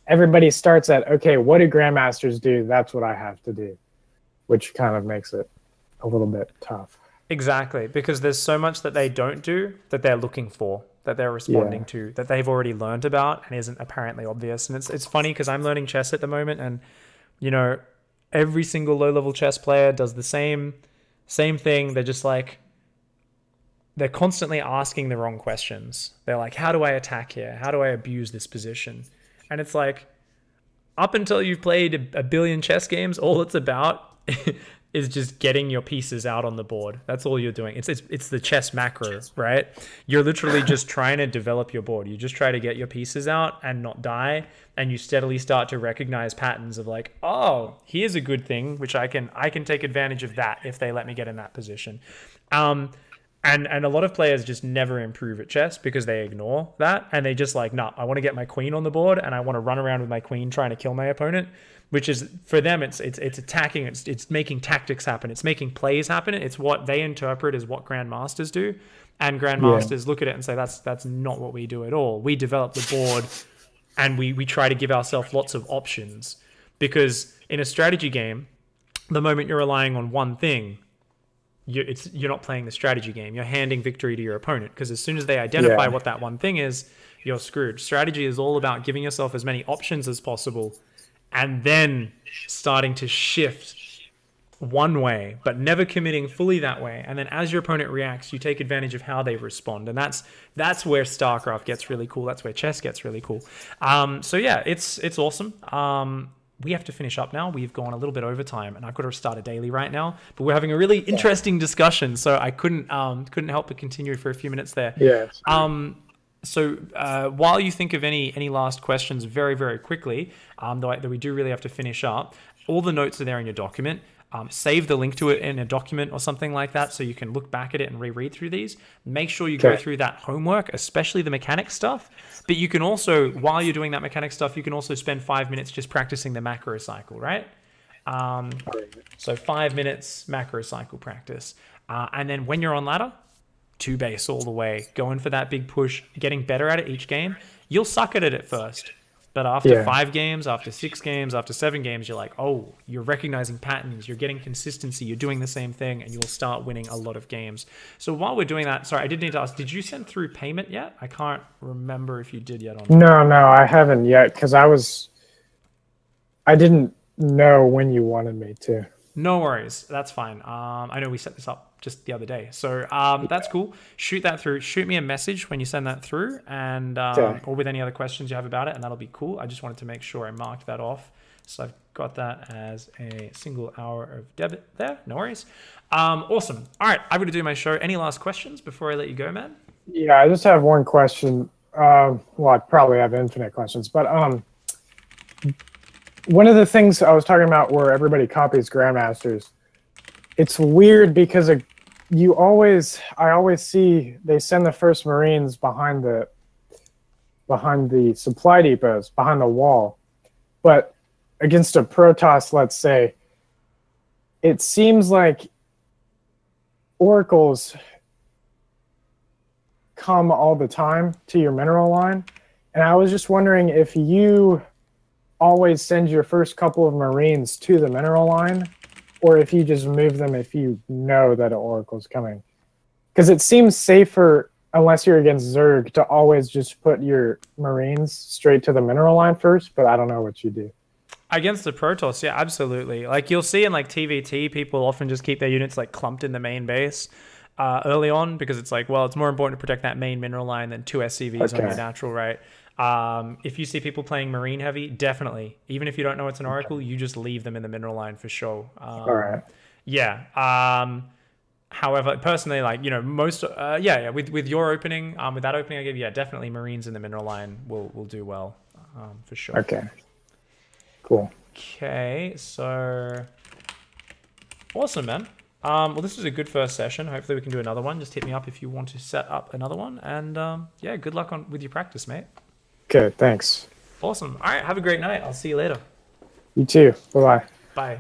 [SPEAKER 2] everybody starts at, okay, what do Grandmasters do? That's what I have to do, which kind of makes it a little bit tough.
[SPEAKER 1] Exactly, because there's so much that they don't do that they're looking for, that they're responding to, that they've already learned about and isn't apparently obvious. And it's funny because I'm learning chess at the moment, and you know, every single low-level chess player does the same thing. They're just like, they're constantly asking the wrong questions. They're like, how do I attack here? How do I abuse this position? And it's like, up until you've played a billion chess games, all it's about is just getting your pieces out on the board. That's all you're doing. It's the chess macro, right? You're literally just trying to develop your board. You just try to get your pieces out and not die, and you steadily start to recognize patterns of like, oh, here's a good thing, which I can take advantage of that if they let me get in that position. And a lot of players just never improve at chess because they ignore that, and they just like, nah, I want to get my queen on the board and I want to run around with my queen trying to kill my opponent, which is, for them, it's attacking, it's making tactics happen, it's making plays happen, it's what they interpret as what grandmasters do, and grandmasters look at it and say, that's not what we do at all. We develop the board and we try to give ourselves lots of options, because in a strategy game, the moment you're relying on one thing, you're not playing the strategy game. You're handing victory to your opponent, because as soon as they identify what that one thing is, you're screwed. Strategy is all about giving yourself as many options as possible and then starting to shift one way, but never committing fully that way. And then as your opponent reacts, you take advantage of how they respond. And that's where StarCraft gets really cool. That's where chess gets really cool. So yeah, it's awesome. We have to finish up now. We've gone a little bit over time, and I've got to start a daily right now. But we're having a really interesting discussion, so I couldn't help but continue for a few minutes there.
[SPEAKER 2] Yeah.
[SPEAKER 1] So while you think of any last questions, very, very quickly, though we do really have to finish up, all the notes are there in your document. Save the link to it in a document or something like that so you can look back at it and reread through these. Make sure you go through that homework, especially the mechanics stuff. But you can also, while you're doing that mechanics stuff, you can also spend 5 minutes just practicing the macro cycle, right? So 5 minutes macro cycle practice. And then when you're on ladder, 2 base all the way, going for that big push, getting better at it each game. You'll suck at it at first. But after 5 games, after 6 games, after 7 games, you're like, oh, you're recognizing patterns, you're getting consistency, you're doing the same thing, and you'll start winning a lot of games. So while we're doing that, sorry, I did need to ask, did you send through payment yet? I can't remember if you did yet or not.
[SPEAKER 2] No, I haven't yet, because I didn't know when you wanted me to.
[SPEAKER 1] No worries, that's fine. I know we set this up just the other day, so that's cool. Shoot that through. Shoot me a message when you send that through, and or with any other questions you have about it, and that'll be cool. I just wanted to make sure I marked that off, so I've got that as a single hour of debit there. No worries. Awesome. All right, I'm gonna do my show. Any last questions before I let you go, man?
[SPEAKER 2] Yeah, I just have one question. Well, I probably have infinite questions, but one of the things I was talking about where everybody copies Grandmasters, it's weird because I always see they send the first Marines behind the supply depots, behind the wall. But against a Protoss, let's say, it seems like Oracles come all the time to your mineral line. And I was just wondering if you always send your first couple of Marines to the mineral line, or if you just move them if you know that an Oracle's coming. Because it seems safer, unless you're against Zerg, to always just put your Marines straight to the mineral line first, but I don't know what you do.
[SPEAKER 1] Against the Protoss, yeah, absolutely. Like you'll see in like TVT, people often just keep their units like clumped in the main base early on because it's like, well, it's more important to protect that main mineral line than 2 SCVs on your natural, right? If you see people playing Marine heavy, definitely. Even if you don't know it's an Oracle, you just leave them in the mineral line for sure.
[SPEAKER 2] All right.
[SPEAKER 1] Yeah. However, personally, like, you know, most, with your opening, with that opening I gave, yeah, definitely Marines in the mineral line will do well, for sure.
[SPEAKER 2] Okay. Cool.
[SPEAKER 1] Okay, so awesome, man. Well, this was a good first session. Hopefully we can do another one. Just hit me up if you want to set up another one. And yeah, good luck with your practice, mate.
[SPEAKER 2] Okay, thanks.
[SPEAKER 1] Awesome. All right, have a great night. I'll see you later.
[SPEAKER 2] You too. Bye-bye.
[SPEAKER 1] Bye.